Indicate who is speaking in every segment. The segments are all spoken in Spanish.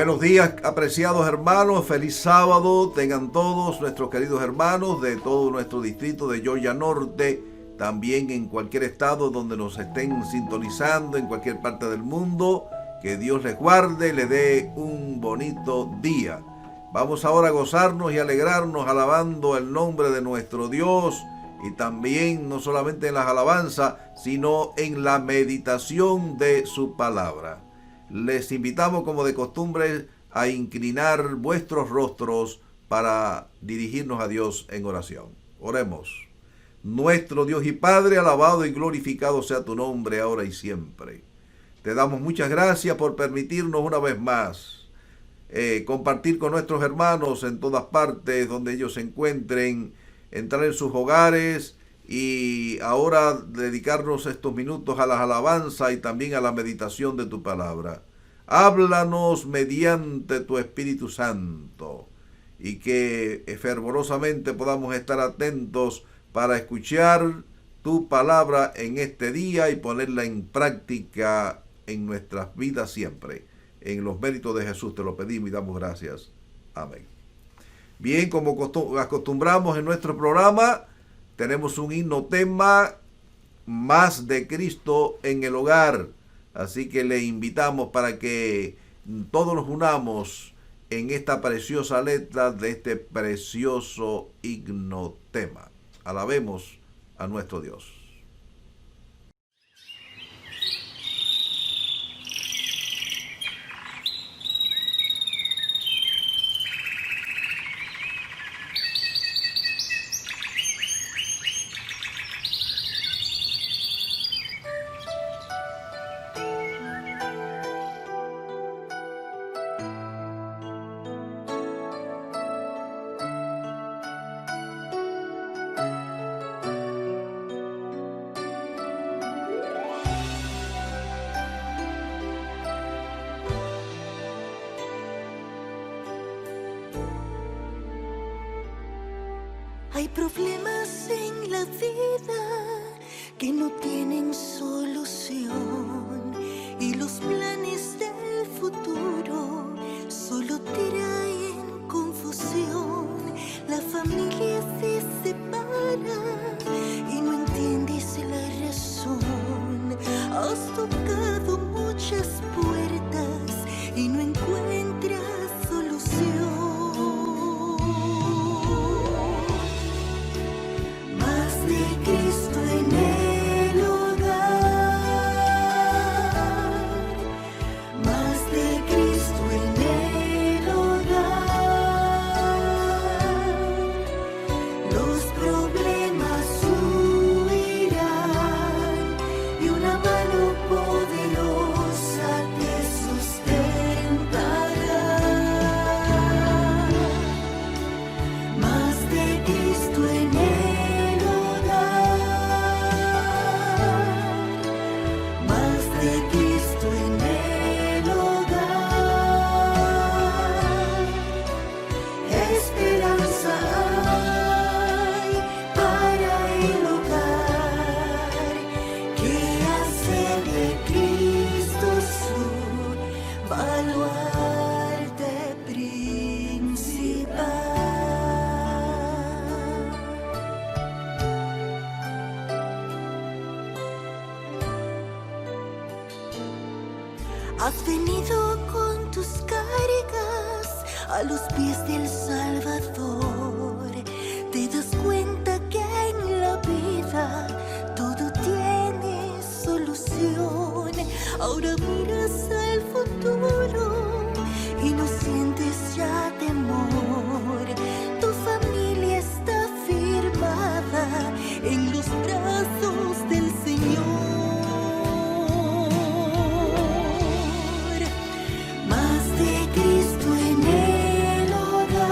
Speaker 1: Buenos días, apreciados hermanos, feliz sábado tengan todos nuestros queridos hermanos de todo nuestro distrito de Georgia Norte, también en cualquier estado donde nos estén sintonizando, en cualquier parte del mundo. Que Dios les guarde, le dé un bonito día. Vamos ahora a gozarnos y alegrarnos alabando el nombre de nuestro Dios, y también no solamente en las alabanzas, sino en la meditación de su palabra. Les invitamos, como de costumbre, a inclinar vuestros rostros para dirigirnos a Dios en oración. Oremos. Nuestro Dios y Padre, alabado y glorificado sea tu nombre, ahora y siempre. Te damos muchas gracias por permitirnos una vez más compartir con nuestros hermanos en todas partes donde ellos se encuentren, entrar en sus hogares y ahora dedicarnos estos minutos a las alabanzas y también a la meditación de tu palabra. Háblanos mediante tu Espíritu Santo y que fervorosamente podamos estar atentos para escuchar tu palabra en este día y ponerla en práctica en nuestras vidas siempre. En los méritos de Jesús te lo pedimos y damos gracias. Amén. Bien, como acostumbramos en nuestro programa, tenemos un himno tema, Más de Cristo en el hogar. Así que le invitamos para que todos nos unamos en esta preciosa letra de este precioso himno tema. Alabemos a nuestro Dios.
Speaker 2: Hay problemas en la vida que no tienen solución, y los planes del futuro solo traen confusión. La familia se separa y no entiendes la razón. Has tocado muchas puertas y no encuentras solución. Has venido con tus cargas a los pies del Salvador. Te das cuenta que en la vida todo tiene solución. Ahora miras al futuro y no sientes ya temor. Tu familia está firmada en los brazos del Señor.
Speaker 3: Más de Cristo en el hogar.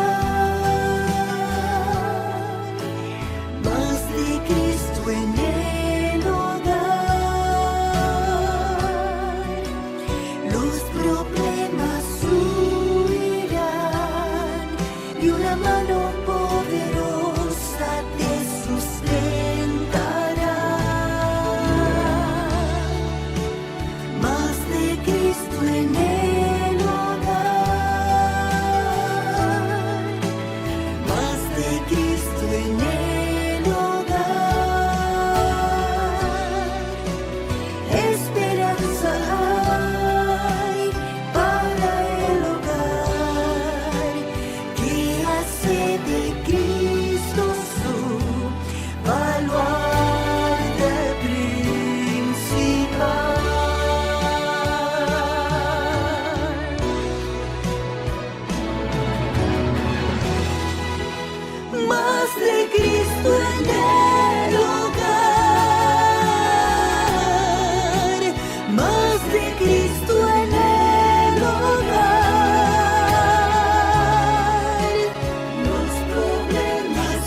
Speaker 2: de Cristo en el hogar, más de Cristo en el hogar. Los problemas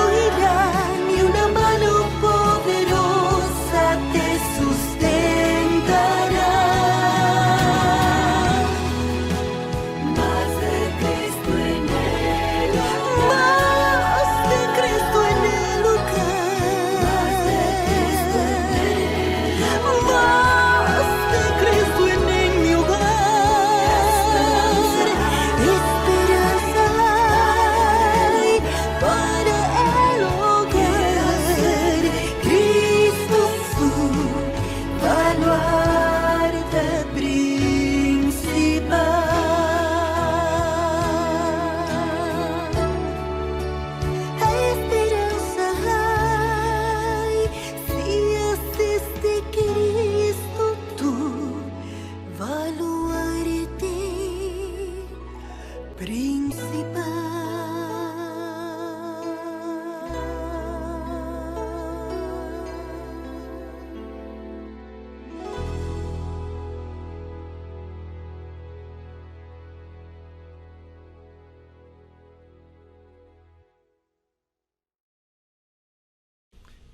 Speaker 2: huirán y una mano poderosa te sustentará. Más de Cristo en el hogar, más de Cristo en el hogar, más de Cristo en mi hogar. Esperanza hay para el hogar. Cristo su baluarte principal. Esperanza hay si haces de Cristo tu baluarte principal.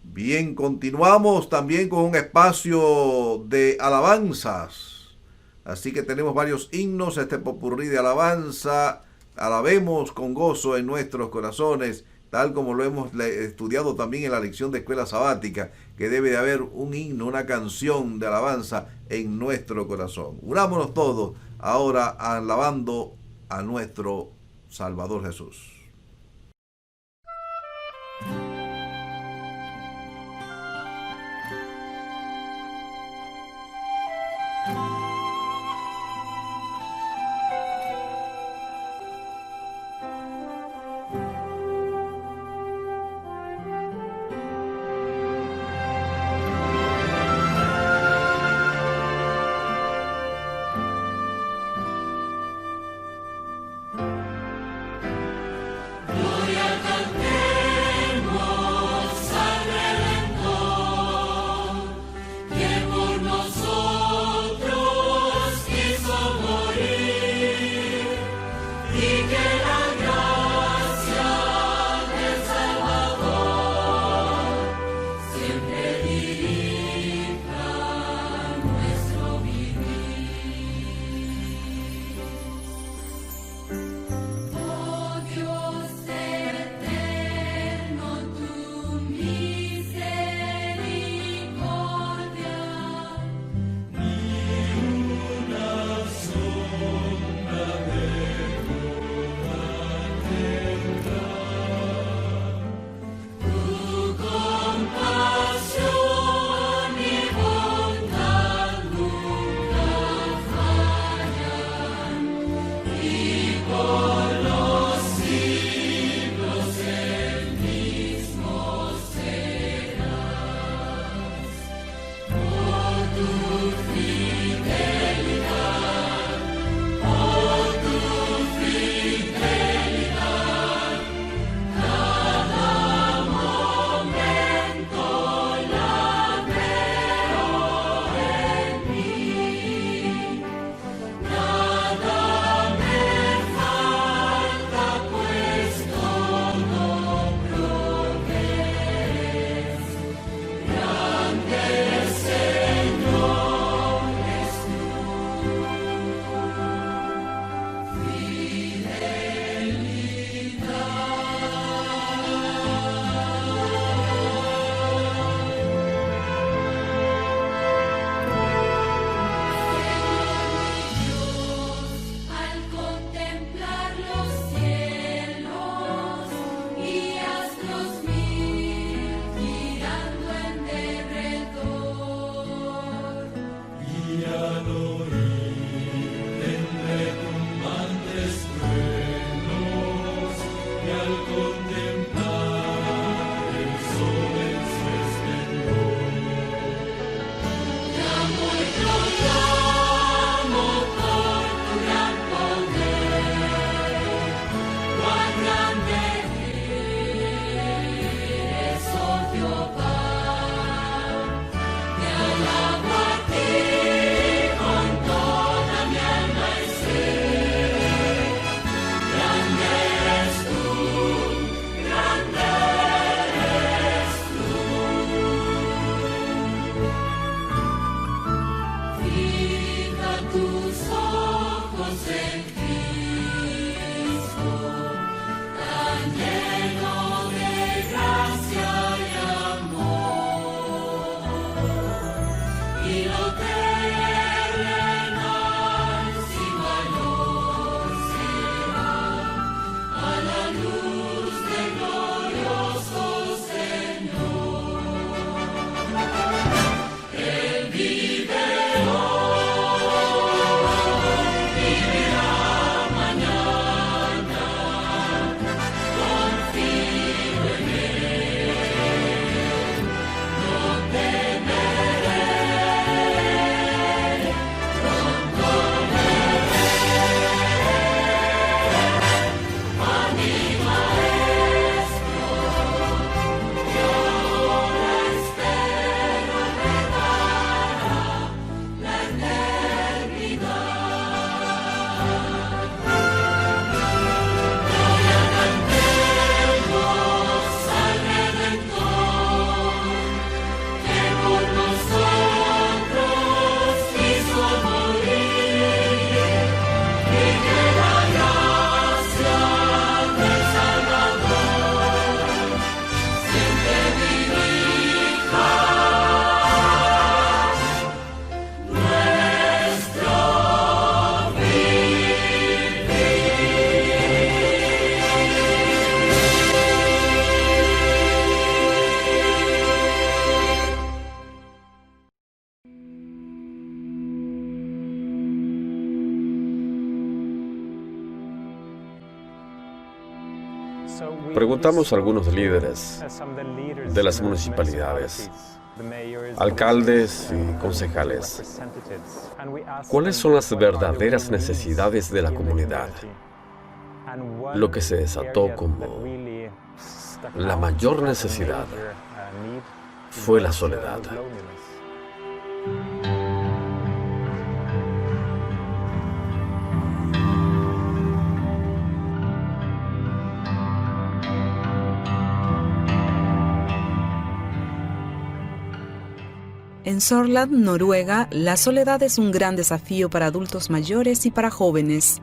Speaker 1: Bien, continuamos también con un espacio de alabanzas. Así que tenemos varios himnos, este popurrí de alabanza. Alabemos con gozo en nuestros corazones, tal como lo hemos estudiado también en la lección de escuela sabática, que debe de haber un himno, una canción de alabanza en nuestro corazón. Unámonos todos ahora alabando a nuestro Salvador Jesús.
Speaker 3: Preguntamos a algunos líderes de las municipalidades, alcaldes y concejales, ¿cuáles son las verdaderas necesidades de la comunidad? Lo que se desató como la mayor necesidad fue la soledad.
Speaker 4: En Sorland, Noruega, la soledad es un gran desafío para adultos mayores y para jóvenes.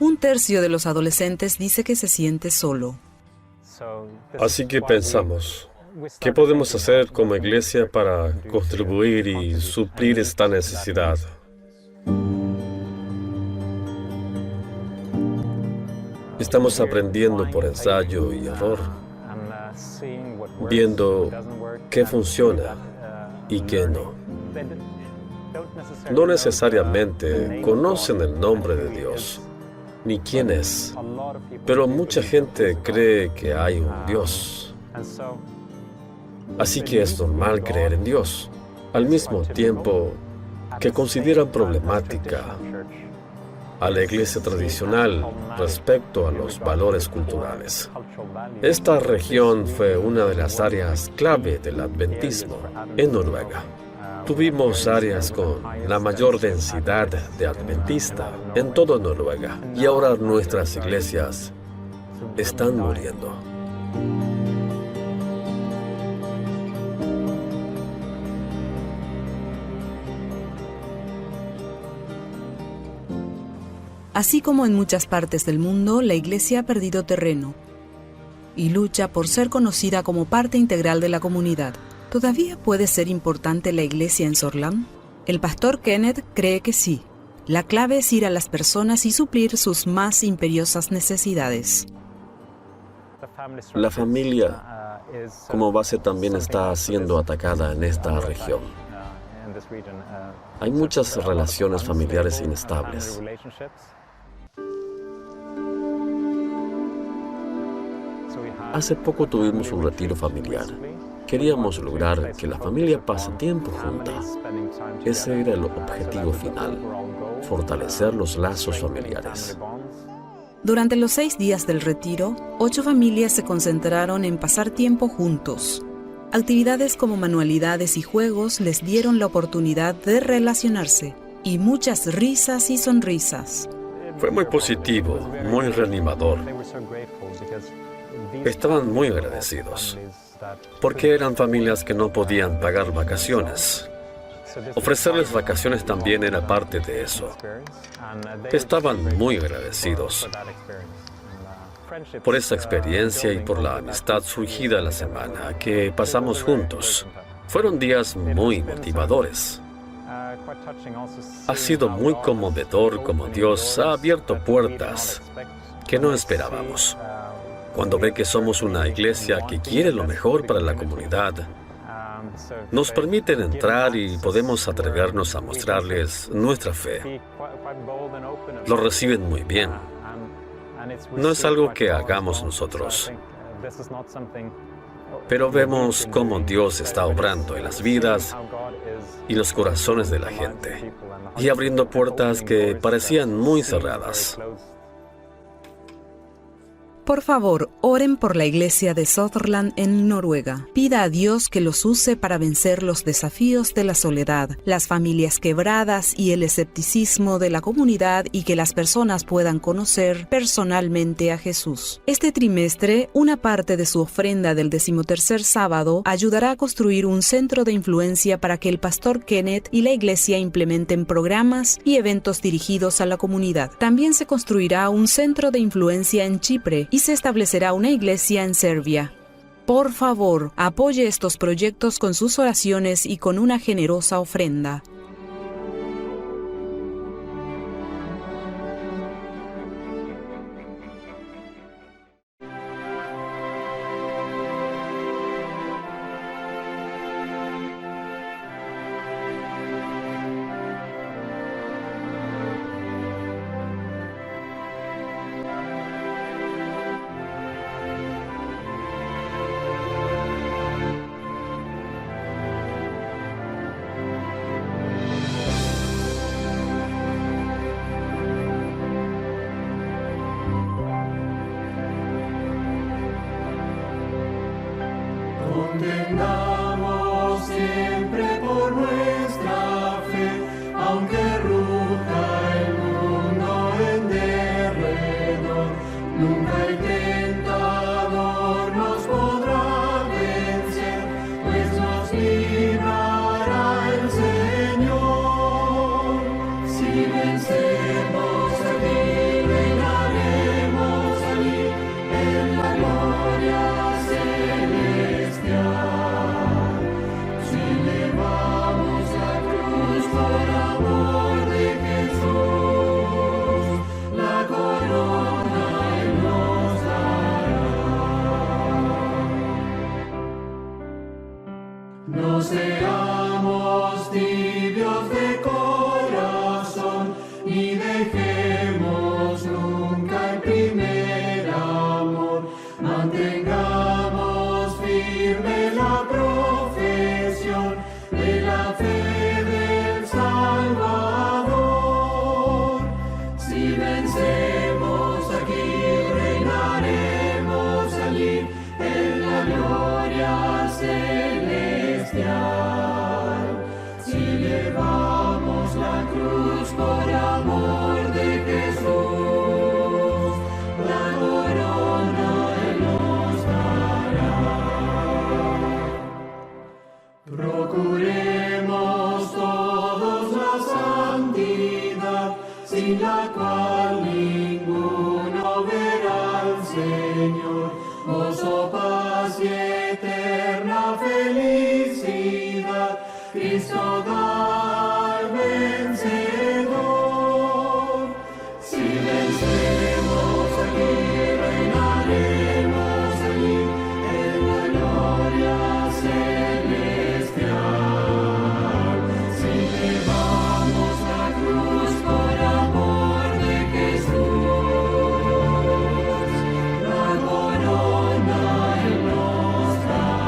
Speaker 4: Un tercio de los adolescentes dice que se siente solo.
Speaker 3: Así que pensamos, ¿qué podemos hacer como iglesia para contribuir y suplir esta necesidad? Estamos aprendiendo por ensayo y error, viendo qué funciona y qué no. No necesariamente conocen el nombre de Dios, ni quién es, pero mucha gente cree que hay un Dios. Así que es normal creer en Dios, al mismo tiempo que consideran problemática a la iglesia tradicional respecto a los valores culturales. Esta región fue una de las áreas clave del adventismo en Noruega. Tuvimos áreas con la mayor densidad de adventista en toda Noruega y ahora nuestras iglesias están muriendo.
Speaker 4: Así como en muchas partes del mundo, la Iglesia ha perdido terreno y lucha por ser conocida como parte integral de la comunidad. ¿Todavía puede ser importante la Iglesia en Sorland? El pastor Kenneth cree que sí. La clave es ir a las personas y suplir sus más imperiosas necesidades.
Speaker 3: La familia como base también está siendo atacada en esta región. Hay muchas relaciones familiares inestables. Hace poco tuvimos un retiro familiar. Queríamos lograr que la familia pase tiempo junta. Ese era el objetivo final, fortalecer los lazos familiares.
Speaker 4: Durante los 6 días del retiro, 8 familias se concentraron en pasar tiempo juntos. Actividades como manualidades y juegos les dieron la oportunidad de relacionarse, y muchas risas y sonrisas.
Speaker 3: Fue muy positivo, muy reanimador. Estaban muy agradecidos, porque eran familias que no podían pagar vacaciones. Ofrecerles vacaciones también era parte de eso. Estaban muy agradecidos por esa experiencia y por la amistad surgida la semana que pasamos juntos. Fueron días muy motivadores. Ha sido muy conmovedor como Dios ha abierto puertas que no esperábamos. Cuando ve que somos una iglesia que quiere lo mejor para la comunidad, nos permiten entrar y podemos atrevernos a mostrarles nuestra fe. Lo reciben muy bien. No es algo que hagamos nosotros, pero vemos cómo Dios está obrando en las vidas y los corazones de la gente y abriendo puertas que parecían muy cerradas.
Speaker 4: Por favor, oren por la iglesia de Sutherland en Noruega. Pida a Dios que los use para vencer los desafíos de la soledad, las familias quebradas y el escepticismo de la comunidad y que las personas puedan conocer personalmente a Jesús. Este trimestre, una parte de su ofrenda del 13º sábado ayudará a construir un centro de influencia para que el pastor Kenneth y la iglesia implementen programas y eventos dirigidos a la comunidad. También se construirá un centro de influencia en Chipre y se establecerá una iglesia en Serbia. Por favor, apoye estos proyectos con sus oraciones y con una generosa ofrenda.
Speaker 5: Mantengamos siempre por nuestra fe, aunque ruja el mundo en derredor, nunca el tentador nos podrá vencer, pues nos librará el Señor. Si vencemos aquí, reinaremos allí en la gloria celestial. Si llevamos la cruz por amor de Jesús, la corona Él nos dará. No seamos tibios de corazón, ni dejemos nunca el primer amor. Mantengamos firme la profesión de la fe del Salvador. Si vencemos aquí, reinaremos allí en la gloria celestial. Si llevamos la cruz por amor de Jesús, la corona Él nos dará. Procuremos todos la santidad, sin la cual ninguno verá al Señor. Gozo, paz y eterna felicidad, Cristo da al vencedor. Si vencemos aquí, reinaremos allí en la gloria celestial. Si llevamos la cruz por amor de Jesús, la corona Él nos dará.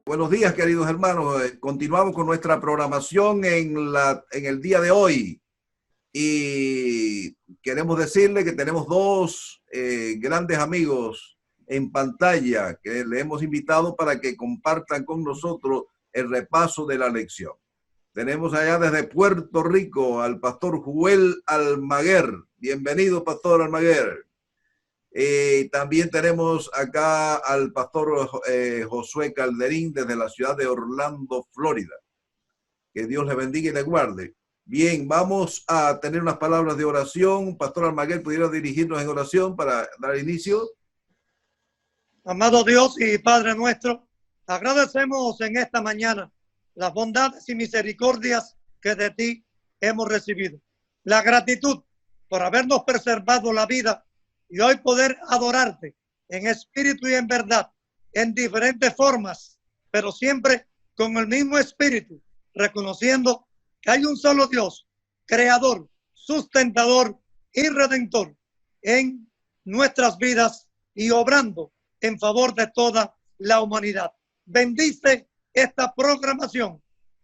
Speaker 1: Buenos días, queridos hermanos. Continuamos con nuestra programación en el día de hoy. Y queremos decirle que tenemos dos grandes amigos en pantalla que le hemos invitado para que compartan con nosotros el repaso de la lección. Tenemos allá desde Puerto Rico al pastor Joel Almaguer. Bienvenido, pastor Almaguer. También tenemos acá al pastor Josué Calderín desde la ciudad de Orlando, Florida. Que Dios le bendiga y le guarde. Bien, vamos a tener unas palabras de oración. Pastor Almaguer, ¿pudiera dirigirnos en oración para dar inicio?
Speaker 6: Amado Dios y Padre nuestro, agradecemos en esta mañana las bondades y misericordias que de ti hemos recibido. La gratitud por habernos preservado la vida y hoy poder adorarte en espíritu y en verdad, en diferentes formas, pero siempre con el mismo espíritu, reconociendo que hay un solo Dios, creador, sustentador y redentor en nuestras vidas y obrando en favor de toda la humanidad. Bendice esta programación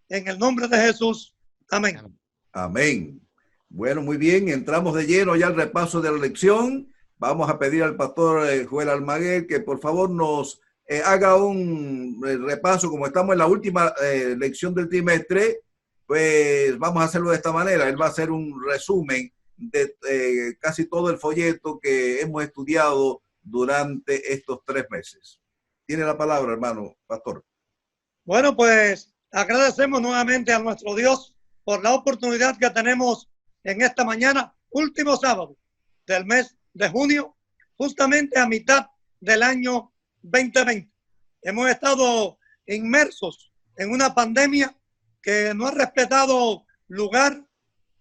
Speaker 6: en el nombre de Jesús. Amén.
Speaker 1: Amén. Bueno, muy bien, entramos de lleno ya al repaso de la lección. Vamos a pedir al pastor Joel Almaguer que por favor nos haga un repaso. Como estamos en la última lección del trimestre, pues vamos a hacerlo de esta manera. Él va a hacer un resumen de casi todo el folleto que hemos estudiado durante estos 3 meses. Tiene la palabra, hermano pastor.
Speaker 6: Bueno, pues agradecemos nuevamente a nuestro Dios por la oportunidad que tenemos en esta mañana, último sábado del mes de junio, justamente a mitad del año 2020. Hemos estado inmersos en una pandemia que no ha respetado lugar,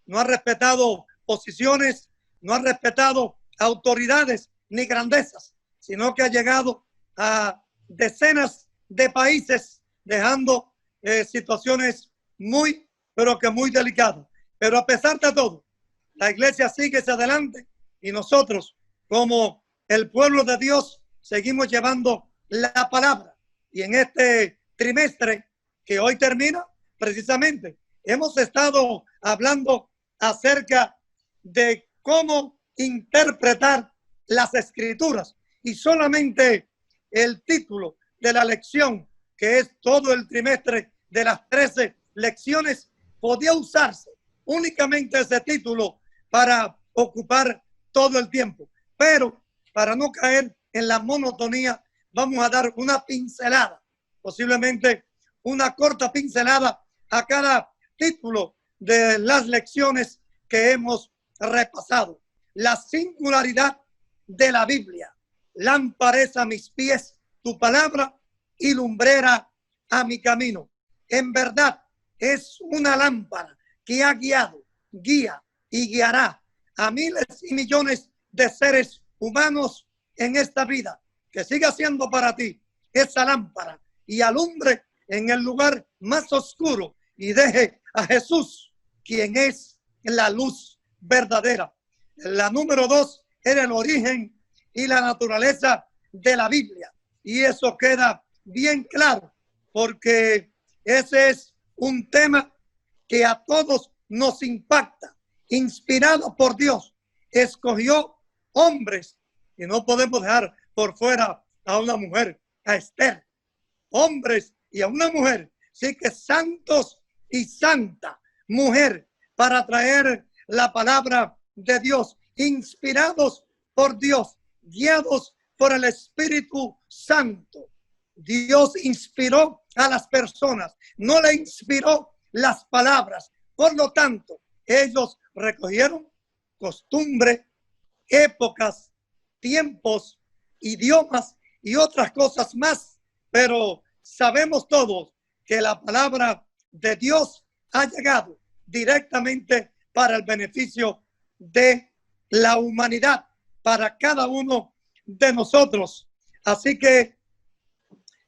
Speaker 6: no ha respetado posiciones, no ha respetado autoridades ni grandezas, sino que ha llegado a decenas de países, dejando situaciones muy, pero que muy delicadas. Pero a pesar de todo, la iglesia sigue hacia adelante y nosotros, como el pueblo de Dios, seguimos llevando la palabra. Y en este trimestre que hoy termina, precisamente, hemos estado hablando acerca de cómo interpretar las escrituras. Y solamente el título de la lección, que es todo el trimestre de las 13 lecciones, podía usarse únicamente ese título para ocupar todo el tiempo. Pero para no caer en la monotonía, vamos a dar una pincelada, posiblemente una corta pincelada a cada título de las lecciones que hemos repasado. La singularidad de la Biblia. Lámpara es a mis pies tu palabra y lumbrera a mi camino. En verdad es una lámpara que ha guiado, guía y guiará a miles y millones de seres humanos en esta vida. Que siga siendo para ti esa lámpara y alumbre en el lugar más oscuro y deje a Jesús, quien es la luz verdadera. La número 2 era el origen y la naturaleza de la Biblia. Y eso queda bien claro, porque ese es un tema que a todos nos impacta. Inspirado por Dios, escogió hombres, y no podemos dejar por fuera a una mujer, a Esther. Hombres y a una mujer, sí, que santos y santa mujer, para traer la palabra de Dios, inspirados por Dios, guiados por el Espíritu Santo. Dios inspiró a las personas, no le inspiró las palabras. Por lo tanto, ellos recogieron costumbre, épocas, tiempos, idiomas y otras cosas más. Pero sabemos todos que la palabra de Dios ha llegado directamente para el beneficio de la humanidad, para cada uno de nosotros. Así que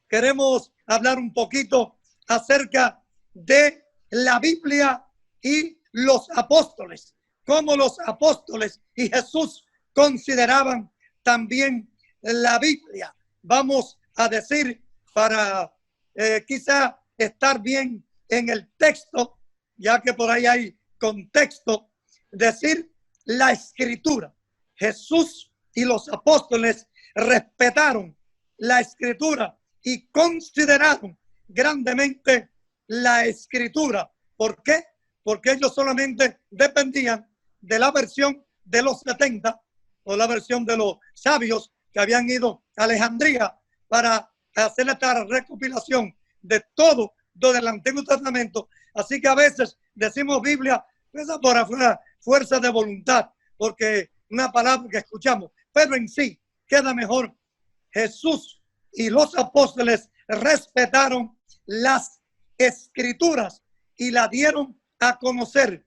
Speaker 6: queremos hablar un poquito acerca de la Biblia y los apóstoles, cómo los apóstoles y Jesús consideraban también la Biblia. Vamos a decir, para quizá estar bien en el texto, ya que por ahí hay contexto, decir la escritura. Jesús y los apóstoles respetaron la escritura y consideraron grandemente la escritura. ¿Por qué? Porque ellos solamente dependían de la versión de los 70 o la versión de los sabios que habían ido a Alejandría para hacer esta recopilación de todo del Antiguo Testamento. Así que a veces decimos Biblia, esa por afuera, fuerza de voluntad, porque una palabra que escuchamos, pero en sí queda mejor. Jesús y los apóstoles respetaron las escrituras y la dieron a conocer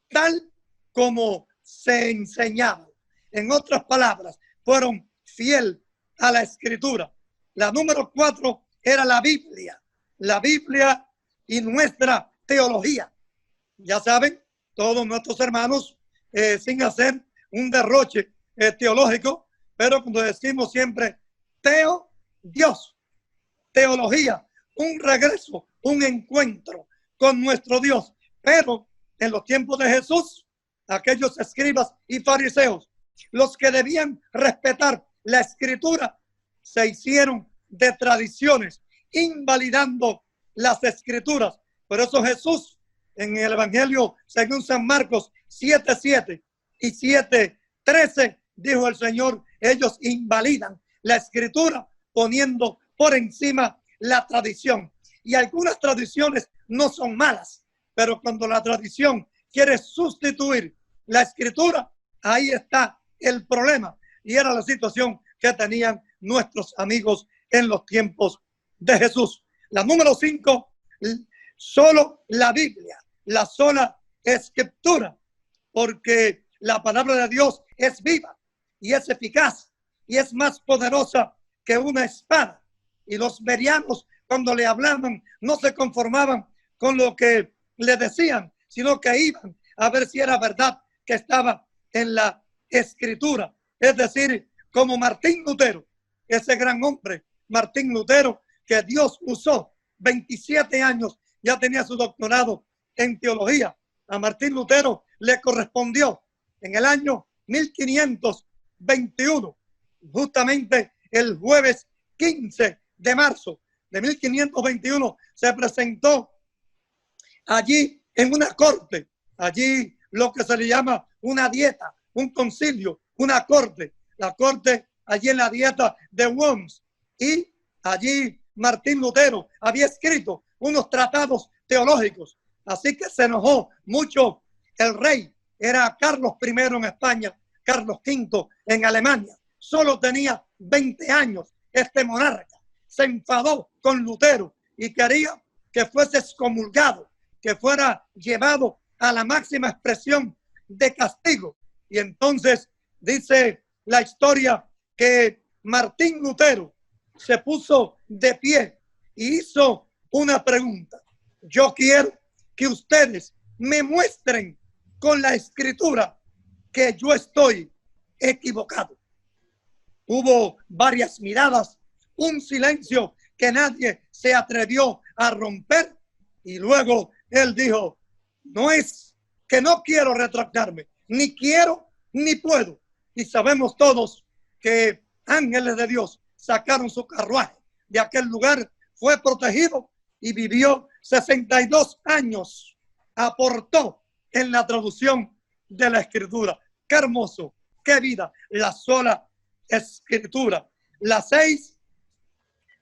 Speaker 6: tal como se enseñaba. En otras palabras, fueron fiel a la escritura. La número 4 era la Biblia y nuestra teología. Ya saben, todos nuestros hermanos, sin hacer un derroche teológico, pero cuando decimos siempre Dios, teología, un regreso, un encuentro con nuestro Dios. Pero en los tiempos de Jesús, aquellos escribas y fariseos, los que debían respetar la escritura, se hicieron de tradiciones, invalidando las escrituras. Por eso Jesús, en el Evangelio según San Marcos 7:7 y 7:13, dijo el Señor, ellos invalidan la escritura poniendo por encima la tradición. Y algunas tradiciones no son malas, pero cuando la tradición quiere sustituir la escritura, ahí está el problema. Y era la situación que tenían nuestros amigos en los tiempos de Jesús. La número 5, solo la Biblia, la sola escritura, porque la palabra de Dios es viva y es eficaz y es más poderosa que una espada. Y los bereanos, cuando le hablaban, no se conformaban con lo que le decían, sino que iban a ver si era verdad que estaba en la escritura. Es decir, como Martín Lutero, ese gran hombre Martín Lutero, que Dios usó 27 años, ya tenía su doctorado en teología. A Martín Lutero le correspondió en el año 1521, justamente el jueves 15 de marzo de 1521, se presentó allí en una corte, allí lo que se le llama una dieta, un concilio, una corte, la corte allí en la dieta de Worms, y allí Martín Lutero había escrito unos tratados teológicos, así que se enojó mucho el rey, era Carlos I en España, Carlos V en Alemania, solo tenía 20 años este monarca, se enfadó con Lutero y quería que fuese excomulgado, que fuera llevado a la máxima expresión de castigo. Y entonces dice la historia que Martín Lutero se puso de pie y hizo una pregunta. Yo quiero que ustedes me muestren con la escritura que yo estoy equivocado. Hubo varias miradas, un silencio que nadie se atrevió a romper, y luego él dijo: no es que no quiero retractarme, ni quiero ni puedo. Y sabemos todos que ángeles de Dios sacaron su carruaje de aquel lugar, fue protegido y vivió 62 años. Aportó en la traducción de la escritura. Qué hermoso, qué vida, la sola escritura. Las 6,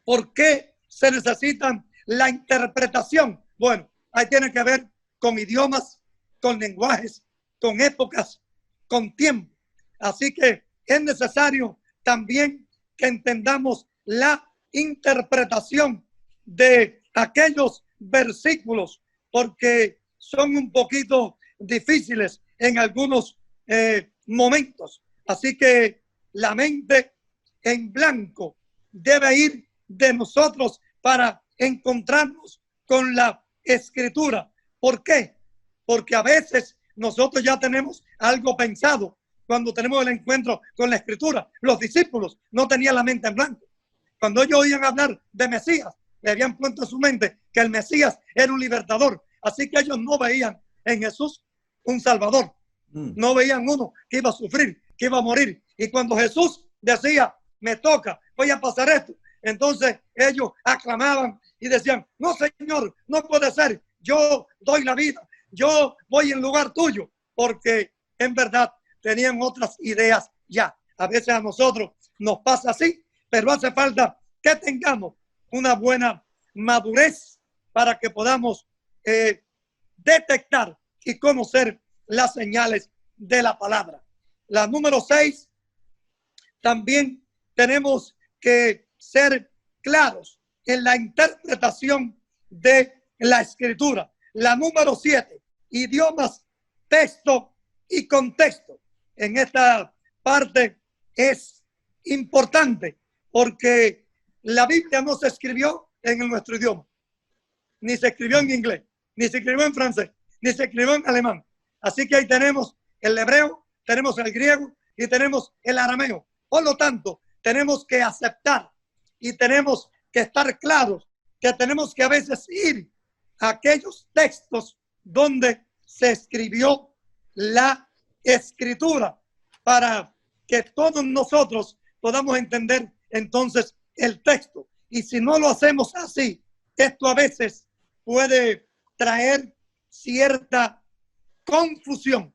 Speaker 6: ¿por qué se necesitan la interpretación? Bueno, ahí tiene que ver con idiomas, con lenguajes, con épocas, con tiempo. Así que es necesario también que entendamos la interpretación de aquellos versículos, porque son un poquito difíciles en algunos momentos. Así que la mente en blanco debe ir de nosotros para encontrarnos con la escritura. ¿Por qué? Porque a veces nosotros ya tenemos algo pensado cuando tenemos el encuentro con la escritura. Los discípulos no tenían la mente en blanco. Cuando ellos oían hablar de Mesías, le habían puesto en su mente que el Mesías era un libertador. Así que ellos no veían en Jesús un salvador. No veían uno que iba a sufrir, que iba a morir. Y cuando Jesús decía: me toca, voy a pasar esto, entonces ellos aclamaban y decían: no, Señor, no puede ser, yo doy la vida, yo voy en lugar tuyo, porque en verdad tenían otras ideas ya. A veces a nosotros nos pasa así, pero hace falta que tengamos una buena madurez para que podamos detectar y conocer las señales de la palabra. La número 6, también tenemos que ser claros en la interpretación de la escritura. La número 7, idiomas, texto y contexto. En esta parte es importante porque la Biblia no se escribió en nuestro idioma, ni se escribió en inglés, ni se escribió en francés, ni se escribió en alemán. Así que ahí tenemos el hebreo, tenemos el griego y tenemos el arameo. Por lo tanto, tenemos que aceptar y tenemos que estar claros que tenemos que a veces ir a aquellos textos donde se escribió la escritura para que todos nosotros podamos entender entonces el texto. Y si no lo hacemos así, esto a veces puede traer cierta confusión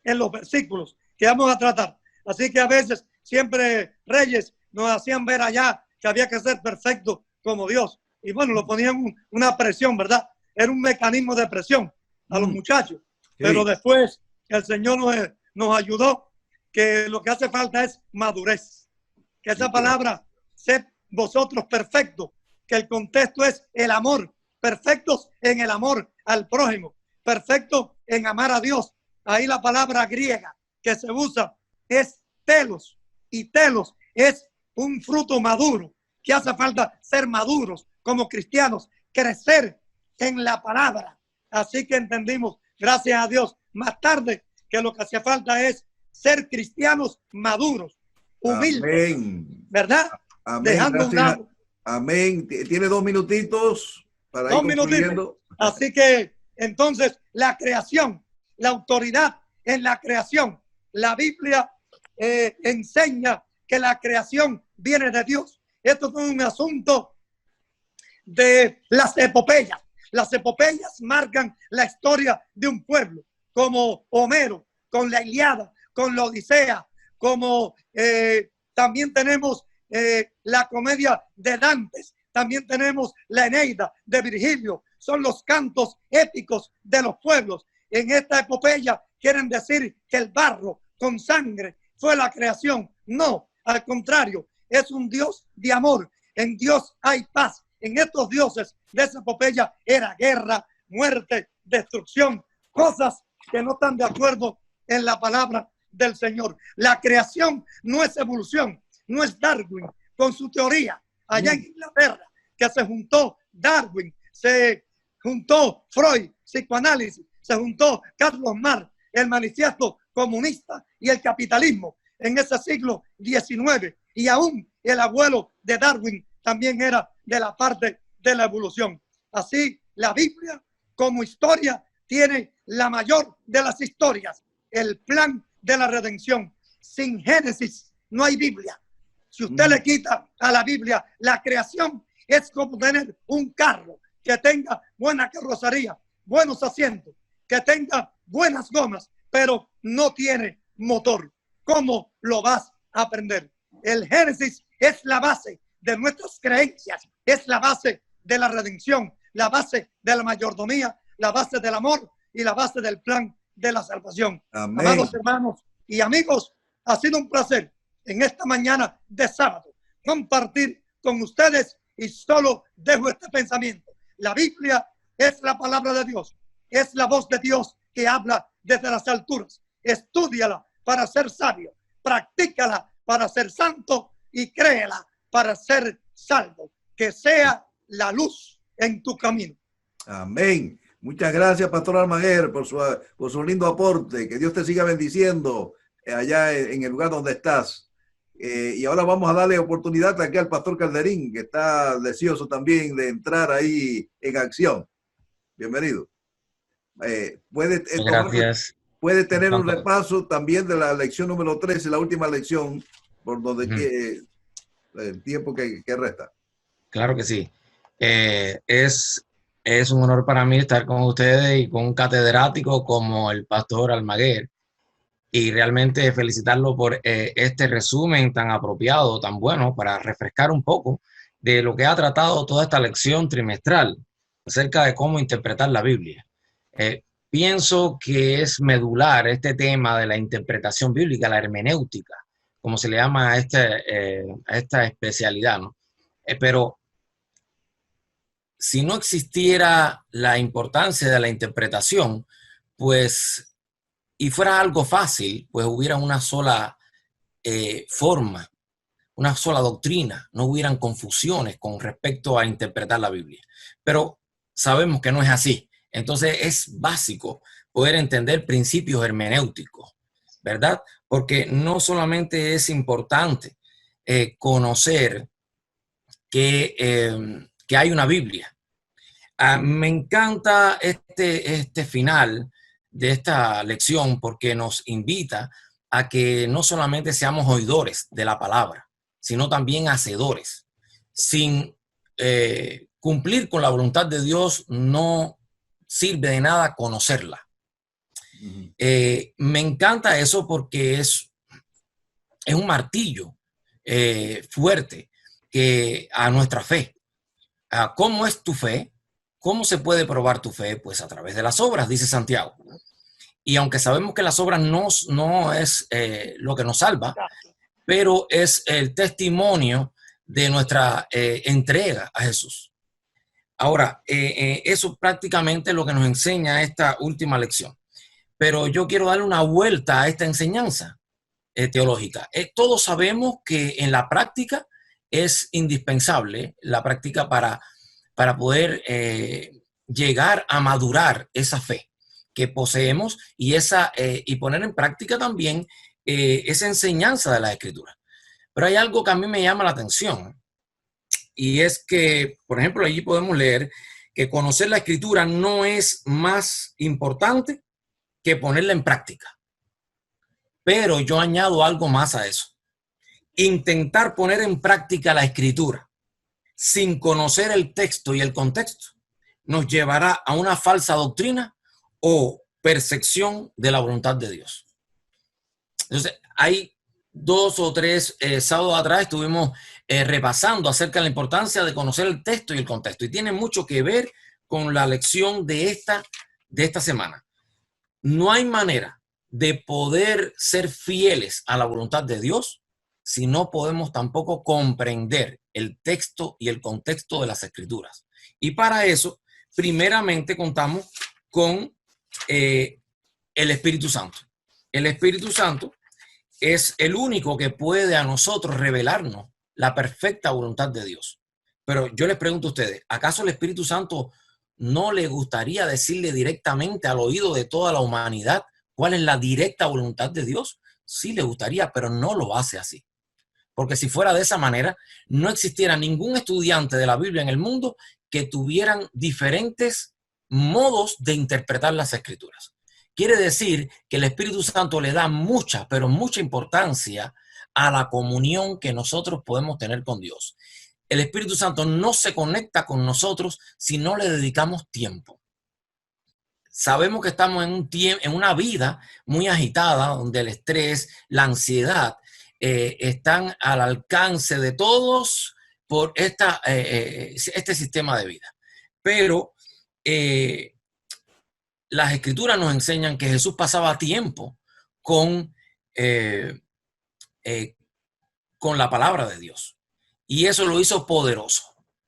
Speaker 6: en los versículos que vamos a tratar. Así que a veces siempre reyes nos hacían ver allá que había que ser perfecto como Dios. Y bueno, lo ponían una presión, ¿verdad? Era un mecanismo de presión a los muchachos. Pero después el Señor nos ayudó, que lo que hace falta es madurez. Que esa palabra, sed vosotros perfectos, que el contexto es el amor, perfectos en el amor al prójimo, perfectos en amar a Dios. Ahí la palabra griega que se usa es telos, y telos es un fruto maduro, que hace falta ser maduros como cristianos, crecer en la palabra. Así que entendimos, gracias a Dios, más tarde, que lo que hace falta es ser cristianos maduros, humildes,
Speaker 1: Amén.
Speaker 6: ¿verdad?
Speaker 1: Amén,
Speaker 6: dejando a un
Speaker 1: gracias.
Speaker 6: lado
Speaker 1: Amén. Tiene 2 minutitos para ir
Speaker 6: 2 minutitos.
Speaker 1: concluyendo.
Speaker 6: Así que entonces la creación, la autoridad en la creación, la Biblia enseña que la creación viene de Dios. Esto es un asunto de las epopeyas. Las epopeyas marcan la historia de un pueblo, como Homero, con la Ilíada, con la Odisea, como también tenemos la comedia de Dantes, también tenemos la Eneida de Virgilio. Son los cantos épicos de los pueblos. En esta epopeya quieren decir que el barro con sangre fue la creación. No, al contrario, es un Dios de amor. En Dios hay paz. En estos dioses de esa epopeya era guerra, muerte, destrucción, cosas que no están de acuerdo en la palabra del Señor. La creación no es evolución, no es Darwin con su teoría allá en Inglaterra, que se juntó Darwin, se juntó Freud, psicoanálisis, se juntó Carlos Marx, el manifiesto comunista y el capitalismo en ese siglo XIX. Y aún el abuelo de Darwin también era de la parte de la evolución. Así, la Biblia como historia tiene la mayor de las historias, el plan de la redención. Sin Génesis no hay Biblia. Si usted le quita a la Biblia la creación, es como tener un carro que tenga buena carrocería, buenos asientos, que tenga buenas gomas, pero no tiene motor. ¿Cómo lo vas a aprender? El Génesis es la base de nuestras creencias, es la base de la redención, la base de la mayordomía, la base del amor y la base del plan de la salvación.
Speaker 1: Amén.
Speaker 6: Amados hermanos y amigos, ha sido un placer en esta mañana de sábado compartir con ustedes y solo dejo este pensamiento. La Biblia es la palabra de Dios, es la voz de Dios que habla desde las alturas. Estúdiala para ser sabio, practícala para ser santo y créela para ser salvo. Que sea la luz en tu camino.
Speaker 1: Amén. Muchas gracias, Pastor Almaguer, por su lindo aporte. Que Dios te siga bendiciendo allá en el lugar donde estás. Y ahora vamos a darle oportunidad aquí al Pastor Calderín, que está deseoso también de entrar ahí en acción. Bienvenido.
Speaker 7: Gracias.
Speaker 1: Puede tener un repaso también de la lección número 13, la última lección, por donde el tiempo que resta.
Speaker 7: Claro que sí. Es un honor para mí estar con ustedes y con un catedrático como el Pastor Almaguer, y realmente felicitarlo por este resumen tan apropiado, tan bueno, para refrescar un poco de lo que ha tratado toda esta lección trimestral acerca de cómo interpretar la Biblia. Pienso que es medular este tema de la interpretación bíblica, la hermenéutica, como se le llama a esta especialidad, ¿no? Pero si no existiera la importancia de la interpretación, pues, y fuera algo fácil, pues hubiera una sola forma, una sola doctrina, no hubieran confusiones con respecto a interpretar la Biblia. Pero sabemos que no es así. Entonces es básico poder entender principios hermenéuticos, ¿verdad? Porque no solamente es importante conocer que hay una Biblia. Me encanta este final de esta lección porque nos invita a que no solamente seamos oidores de la palabra, sino también hacedores. Sin cumplir con la voluntad de Dios no sirve de nada conocerla. Me encanta eso porque es un martillo fuerte a nuestra fe. ¿Cómo es tu fe? ¿Cómo se puede probar tu fe? Pues a través de las obras, dice Santiago. Y aunque sabemos que las obras no es lo que nos salva, pero es el testimonio de nuestra entrega a Jesús. Ahora, eso prácticamente es lo que nos enseña esta última lección. Pero yo quiero darle una vuelta a esta enseñanza teológica. Todos sabemos que en la práctica es indispensable la práctica para poder llegar a madurar esa fe que poseemos y poner en práctica también esa enseñanza de la Escritura. Pero hay algo que a mí me llama la atención y es que, por ejemplo, allí podemos leer que conocer la Escritura no es más importante que ponerla en práctica. Pero yo añado algo más a eso. Intentar poner en práctica la Escritura sin conocer el texto y el contexto nos llevará a una falsa doctrina o percepción de la voluntad de Dios. Entonces, hay 2 o 3 sábados atrás estuvimos repasando acerca de la importancia de conocer el texto y el contexto, y tiene mucho que ver con la lección de esta semana. No hay manera de poder ser fieles a la voluntad de Dios si no podemos tampoco comprender el texto y el contexto de las Escrituras. Y para eso, primeramente contamos con el Espíritu Santo. El Espíritu Santo es el único que puede a nosotros revelarnos la perfecta voluntad de Dios. Pero yo les pregunto a ustedes, ¿acaso el Espíritu Santo no le gustaría decirle directamente al oído de toda la humanidad cuál es la directa voluntad de Dios? Sí le gustaría, pero no lo hace así. Porque si fuera de esa manera, no existiera ningún estudiante de la Biblia en el mundo que tuvieran diferentes modos de interpretar las Escrituras. Quiere decir que el Espíritu Santo le da mucha, pero mucha importancia a la comunión que nosotros podemos tener con Dios. El Espíritu Santo no se conecta con nosotros si no le dedicamos tiempo. Sabemos que estamos en una vida muy agitada, donde el estrés, la ansiedad están al alcance de todos por este sistema de vida. Pero las Escrituras nos enseñan que Jesús pasaba tiempo con la palabra de Dios. Y eso lo hizo poderoso.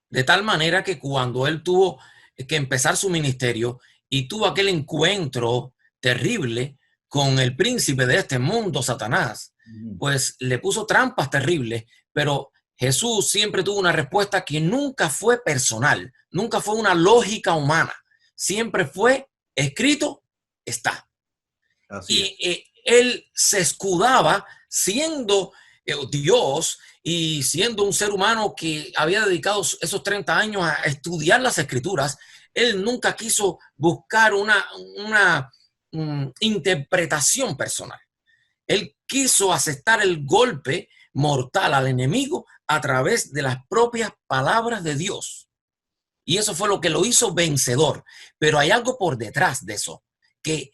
Speaker 7: De tal manera que cuando él tuvo que empezar su ministerio y tuvo aquel encuentro terrible con el príncipe de este mundo, Satanás, pues le puso trampas terribles, pero Jesús siempre tuvo una respuesta que nunca fue personal, nunca fue una lógica humana, siempre fue escrito, está. Así y él se escudaba siendo Dios y siendo un ser humano que había dedicado esos 30 años a estudiar las Escrituras. Él nunca quiso buscar una interpretación personal. Él quiso aceptar el golpe mortal al enemigo a través de las propias palabras de Dios. Y eso fue lo que lo hizo vencedor. Pero hay algo por detrás de eso, que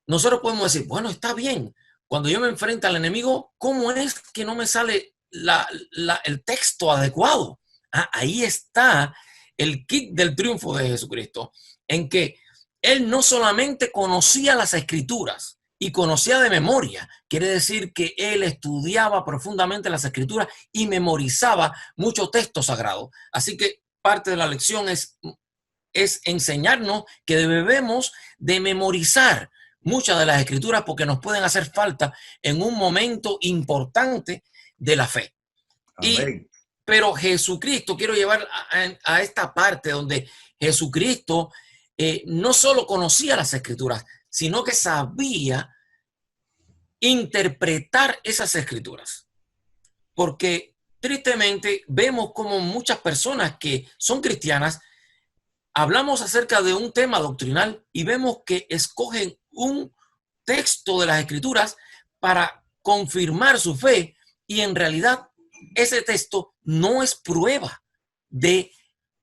Speaker 7: nosotros podemos decir, bueno, está bien. Cuando yo me enfrento al enemigo, ¿cómo es que no me sale el texto adecuado? Ahí está el kit del triunfo de Jesucristo, en que él no solamente conocía las Escrituras y conocía de memoria, quiere decir que él estudiaba profundamente las Escrituras y memorizaba mucho texto sagrado. Así que parte de la lección es enseñarnos que debemos de memorizar muchas de las Escrituras porque nos pueden hacer falta en un momento importante de la fe. Pero Jesucristo, quiero llevar a esta parte donde Jesucristo no solo conocía las Escrituras, sino que sabía interpretar esas Escrituras. Porque tristemente vemos como muchas personas que son cristianas, hablamos acerca de un tema doctrinal y vemos que escogen un texto de las Escrituras para confirmar su fe y en realidad ese texto no es prueba de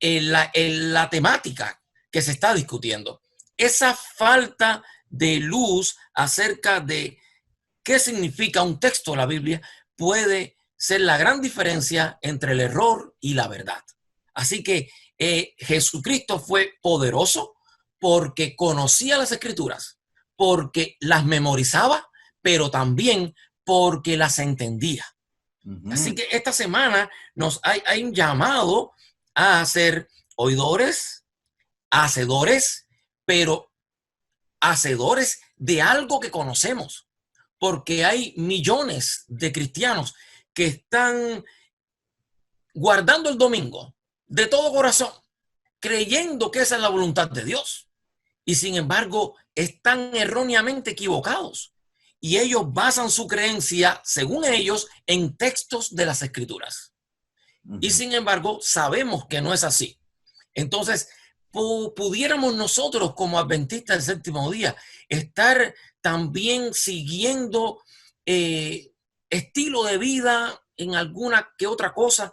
Speaker 7: la temática que se está discutiendo. Esa falta de luz acerca de qué significa un texto de la Biblia puede ser la gran diferencia entre el error y la verdad. Así que Jesucristo fue poderoso porque conocía las Escrituras, porque las memorizaba, pero también porque las entendía. Así que esta semana hay un llamado a ser oidores, hacedores, pero hacedores de algo que conocemos, porque hay millones de cristianos que están guardando el domingo de todo corazón, creyendo que esa es la voluntad de Dios, y sin embargo están erróneamente equivocados. Y ellos basan su creencia, según ellos, en textos de las Escrituras. Y sin embargo, sabemos que no es así. Entonces, pudiéramos nosotros como adventistas del séptimo día estar también siguiendo estilo de vida en alguna que otra cosa,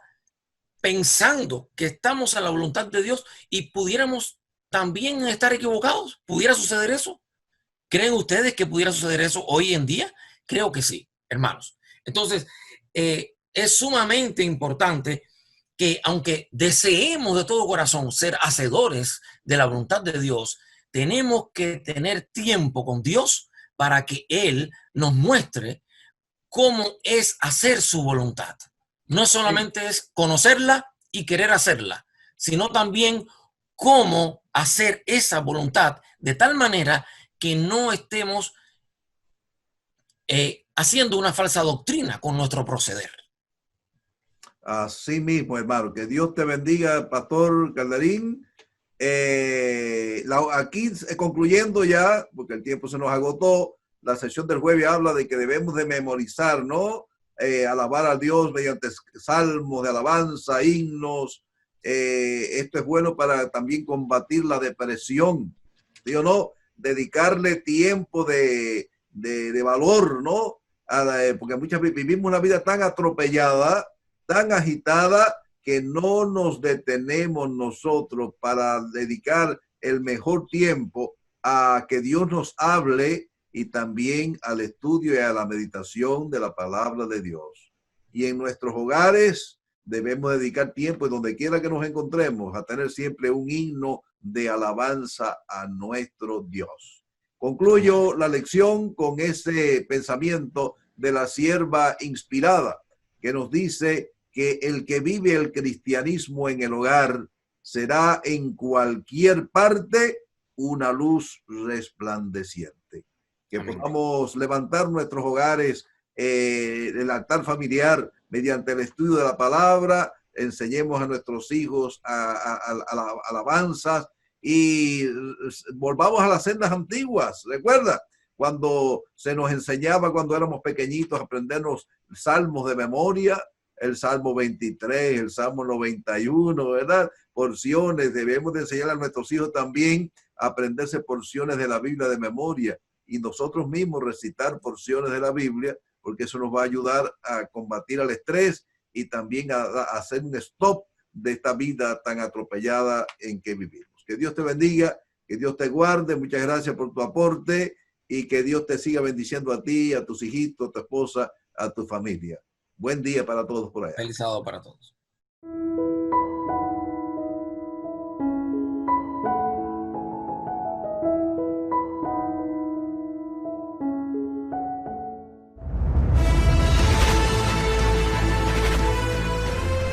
Speaker 7: pensando que estamos a la voluntad de Dios y pudiéramos también estar equivocados. ¿Pudiera suceder eso? ¿Creen ustedes que pudiera suceder eso hoy en día? Creo que sí, hermanos. Entonces, es sumamente importante que aunque deseemos de todo corazón ser hacedores de la voluntad de Dios, tenemos que tener tiempo con Dios para que Él nos muestre cómo es hacer su voluntad. No solamente es conocerla y querer hacerla, sino también cómo hacer esa voluntad de tal manera que no estemos haciendo una falsa doctrina con nuestro proceder.
Speaker 1: Así mismo, hermano. Que Dios te bendiga, Pastor Calderín. Aquí concluyendo ya, porque el tiempo se nos agotó, la sesión del jueves habla de que debemos de memorizar, ¿no? Alabar a Dios mediante salmos de alabanza, himnos. Esto es bueno para también combatir la depresión, ¿sí o no? Dedicarle tiempo de valor, ¿no? Porque muchas veces vivimos una vida tan atropellada, tan agitada, que no nos detenemos nosotros para dedicar el mejor tiempo a que Dios nos hable y también al estudio y a la meditación de la palabra de Dios. Y en nuestros hogares debemos dedicar tiempo, y donde quiera que nos encontremos, a tener siempre un himno de alabanza a nuestro Dios. Concluyo la lección con ese pensamiento de la sierva inspirada, que nos dice que el que vive el cristianismo en el hogar será en cualquier parte una luz resplandeciente. Que podamos levantar nuestros hogares, el altar familiar, mediante el estudio de la palabra, enseñemos a nuestros hijos alabanzas y volvamos a las sendas antiguas. ¿Recuerda? Cuando se nos enseñaba cuando éramos pequeñitos a aprendernos salmos de memoria, el Salmo 23, el Salmo 91, ¿verdad? Porciones, debemos de enseñar a nuestros hijos también a aprenderse porciones de la Biblia de memoria y nosotros mismos recitar porciones de la Biblia, porque eso nos va a ayudar a combatir el estrés y también a hacer un stop de esta vida tan atropellada en que vivimos. Que Dios te bendiga, que Dios te guarde, muchas gracias por tu aporte y que Dios te siga bendiciendo a ti, a tus hijitos, a tu esposa, a tu familia. Buen día para todos por allá.
Speaker 7: Feliz sábado para todos.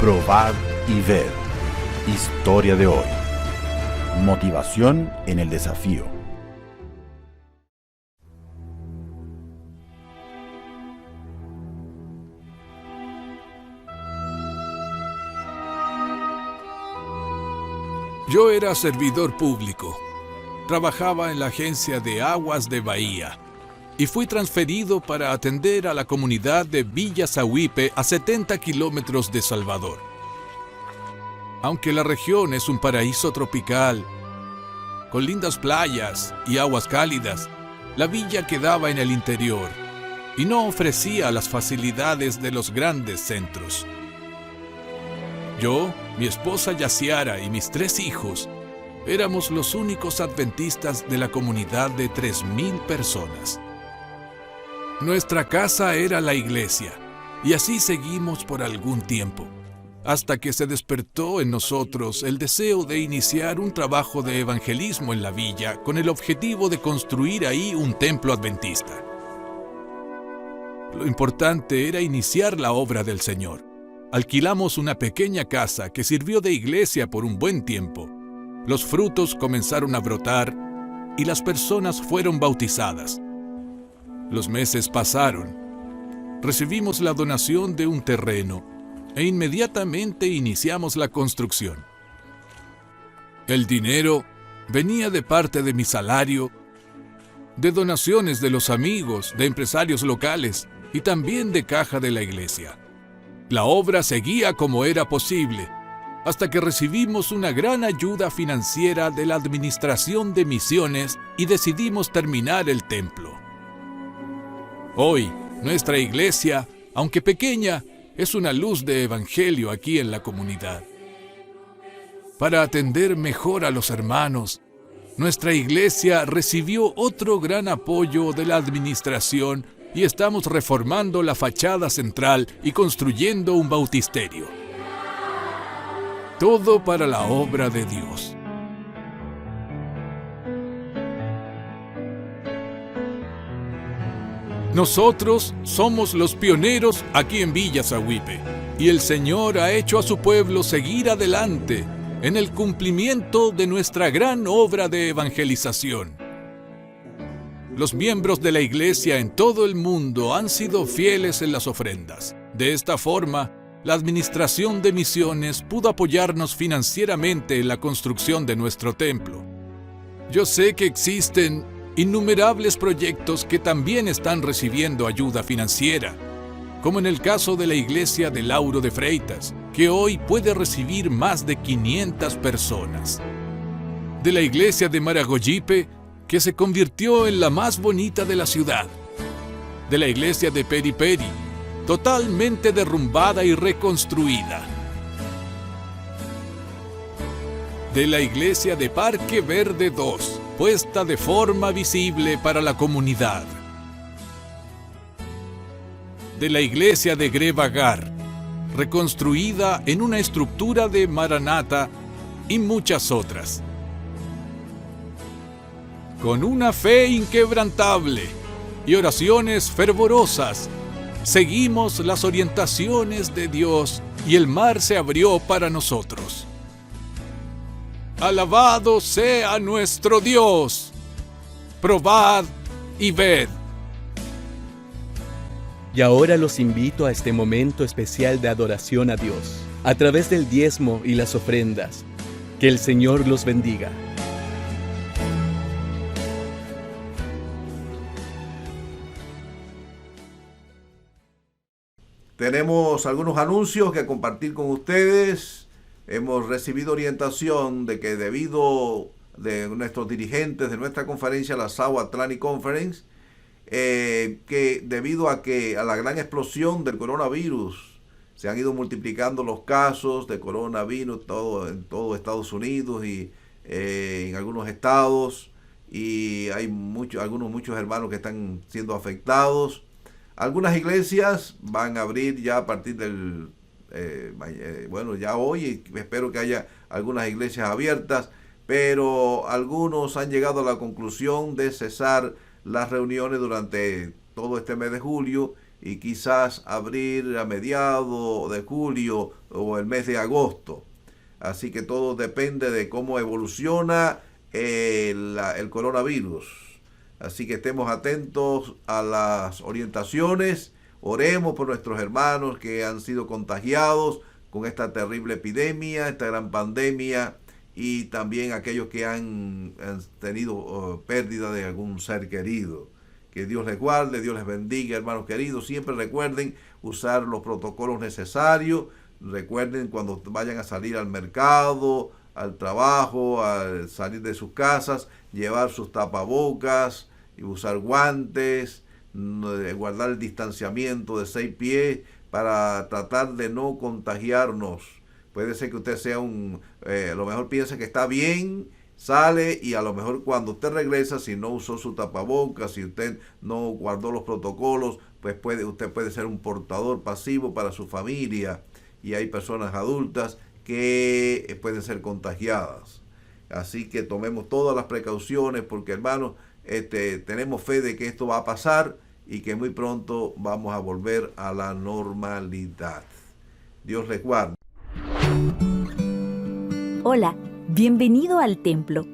Speaker 8: Probar y ver. Historia de hoy. Motivación en el desafío.
Speaker 9: Yo era servidor público. Trabajaba en la agencia de aguas de Bahía y fui transferido para atender a la comunidad de Villa Zahuipe a 70 kilómetros de Salvador. Aunque la región es un paraíso tropical, con lindas playas y aguas cálidas, la villa quedaba en el interior y no ofrecía las facilidades de los grandes centros. Yo, mi esposa Yaciara y mis 3 hijos éramos los únicos adventistas de la comunidad de 3,000 personas. Nuestra casa era la iglesia, y así seguimos por algún tiempo, hasta que se despertó en nosotros el deseo de iniciar un trabajo de evangelismo en la villa con el objetivo de construir ahí un templo adventista. Lo importante era iniciar la obra del Señor. Alquilamos una pequeña casa que sirvió de iglesia por un buen tiempo. Los frutos comenzaron a brotar y las personas fueron bautizadas. Los meses pasaron. Recibimos la donación de un terreno e inmediatamente iniciamos la construcción. El dinero venía de parte de mi salario, de donaciones de los amigos, de empresarios locales y también de caja de la iglesia. La obra seguía como era posible, hasta que recibimos una gran ayuda financiera de la Administración de Misiones y decidimos terminar el templo. Hoy, nuestra iglesia, aunque pequeña, es una luz de evangelio aquí en la comunidad. Para atender mejor a los hermanos, nuestra iglesia recibió otro gran apoyo de la administración y estamos reformando la fachada central y construyendo un bautisterio. Todo para la obra de Dios. Nosotros somos los pioneros aquí en Villa Zahuipe, y el Señor ha hecho a su pueblo seguir adelante en el cumplimiento de nuestra gran obra de evangelización. Los miembros de la iglesia en todo el mundo han sido fieles en las ofrendas. De esta forma, la Administración de Misiones pudo apoyarnos financieramente en la construcción de nuestro templo. Yo sé que existen innumerables proyectos que también están recibiendo ayuda financiera, como en el caso de la iglesia de Lauro de Freitas, que hoy puede recibir más de 500 personas. De la iglesia de Maragogipe, que se convirtió en la más bonita de la ciudad. De la iglesia de Periperi, totalmente derrumbada y reconstruida. De la iglesia de Parque Verde 2, puesta de forma visible para la comunidad. De la iglesia de Grevagar, reconstruida en una estructura de Maranata, y muchas otras. Con una fe inquebrantable y oraciones fervorosas, seguimos las orientaciones de Dios y el mar se abrió para nosotros. Alabado sea nuestro Dios. Probad y ved.
Speaker 10: Y ahora los invito a este momento especial de adoración a Dios, a través del diezmo y las ofrendas. Que el Señor los bendiga.
Speaker 1: Tenemos algunos anuncios que compartir con ustedes. Hemos recibido orientación de que debido de nuestros dirigentes de nuestra conferencia, la South Atlantic Conference, que debido a la gran explosión del coronavirus, se han ido multiplicando los casos de coronavirus en todo Estados Unidos y en algunos estados, y hay muchos hermanos que están siendo afectados. Algunas iglesias van a abrir ya a partir del, ya hoy, y espero que haya algunas iglesias abiertas, pero algunos han llegado a la conclusión de cesar las reuniones durante todo este mes de julio y quizás abrir a mediados de julio o el mes de agosto. Así que todo depende de cómo evoluciona el coronavirus. Así que estemos atentos a las orientaciones, oremos por nuestros hermanos que han sido contagiados con esta terrible epidemia, esta gran pandemia, y también aquellos que han tenido pérdida de algún ser querido. Que Dios les guarde, Dios les bendiga, hermanos queridos. Siempre recuerden usar los protocolos necesarios. Recuerden cuando vayan a salir al mercado, al trabajo, al salir de sus casas, llevar sus tapabocas y usar guantes, guardar el distanciamiento de 6 pies para tratar de no contagiarnos. Puede ser que usted sea a lo mejor piensa que está bien, sale, y a lo mejor cuando usted regresa, si no usó su tapabocas, si usted no guardó los protocolos, pues usted puede ser un portador pasivo para su familia, y hay personas adultas que pueden ser contagiadas. Así que tomemos todas las precauciones, porque hermanos, tenemos fe de que esto va a pasar y que muy pronto vamos a volver a la normalidad. Dios les guarde.
Speaker 11: Hola, bienvenido al templo.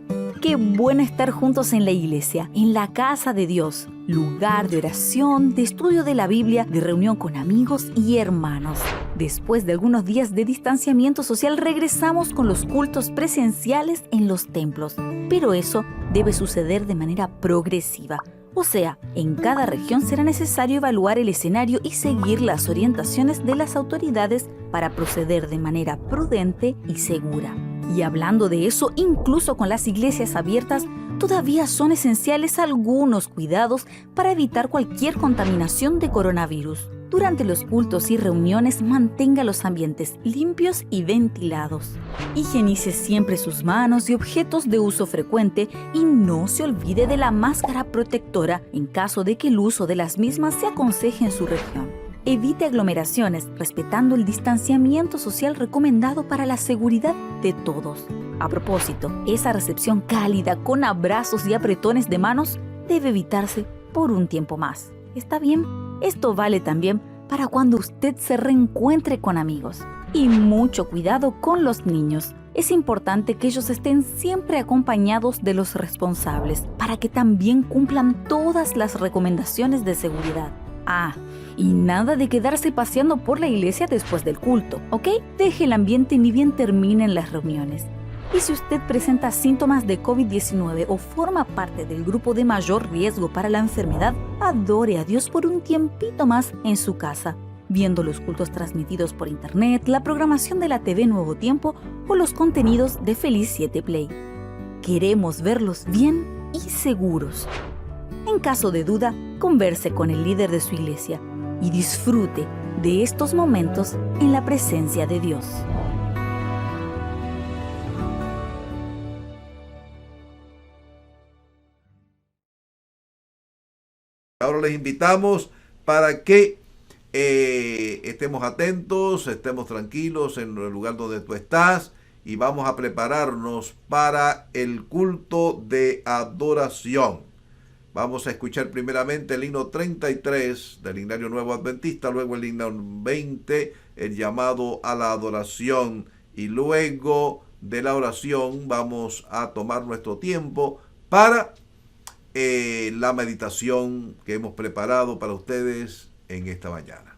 Speaker 11: Qué bueno estar juntos en la iglesia, en la casa de Dios, lugar de oración, de estudio de la Biblia, de reunión con amigos y hermanos. Después de algunos días de distanciamiento social, regresamos con los cultos presenciales en los templos. Pero eso debe suceder de manera progresiva. O sea, en cada región será necesario evaluar el escenario y seguir las orientaciones de las autoridades para proceder de manera prudente y segura. Y hablando de eso, incluso con las iglesias abiertas, todavía son esenciales algunos cuidados para evitar cualquier contaminación de coronavirus. Durante los cultos y reuniones, mantenga los ambientes limpios y ventilados. Higienice siempre sus manos y objetos de uso frecuente y no se olvide de la máscara protectora en caso de que el uso de las mismas se aconseje en su región. Evite aglomeraciones, respetando el distanciamiento social recomendado para la seguridad de todos. A propósito, esa recepción cálida con abrazos y apretones de manos debe evitarse por un tiempo más. ¿Está bien? Esto vale también para cuando usted se reencuentre con amigos. Y mucho cuidado con los niños. Es importante que ellos estén siempre acompañados de los responsables para que también cumplan todas las recomendaciones de seguridad. Ah, y nada de quedarse paseando por la iglesia después del culto, ¿ok? Deje el ambiente ni bien terminen las reuniones. Y si usted presenta síntomas de COVID-19 o forma parte del grupo de mayor riesgo para la enfermedad, adore a Dios por un tiempito más en su casa, viendo los cultos transmitidos por internet, la programación de la TV Nuevo Tiempo o los contenidos de Feliz 7 Play. Queremos verlos bien y seguros. En caso de duda, converse con el líder de su iglesia y disfrute de estos momentos en la presencia de Dios.
Speaker 1: Ahora les invitamos para que estemos atentos, estemos tranquilos en el lugar donde tú estás y vamos a prepararnos para el culto de adoración. Vamos a escuchar primeramente el himno 33 del Himnario Nuevo Adventista, luego el himno 20, el llamado a la adoración, y luego de la oración vamos a tomar nuestro tiempo para la meditación que hemos preparado para ustedes en esta mañana.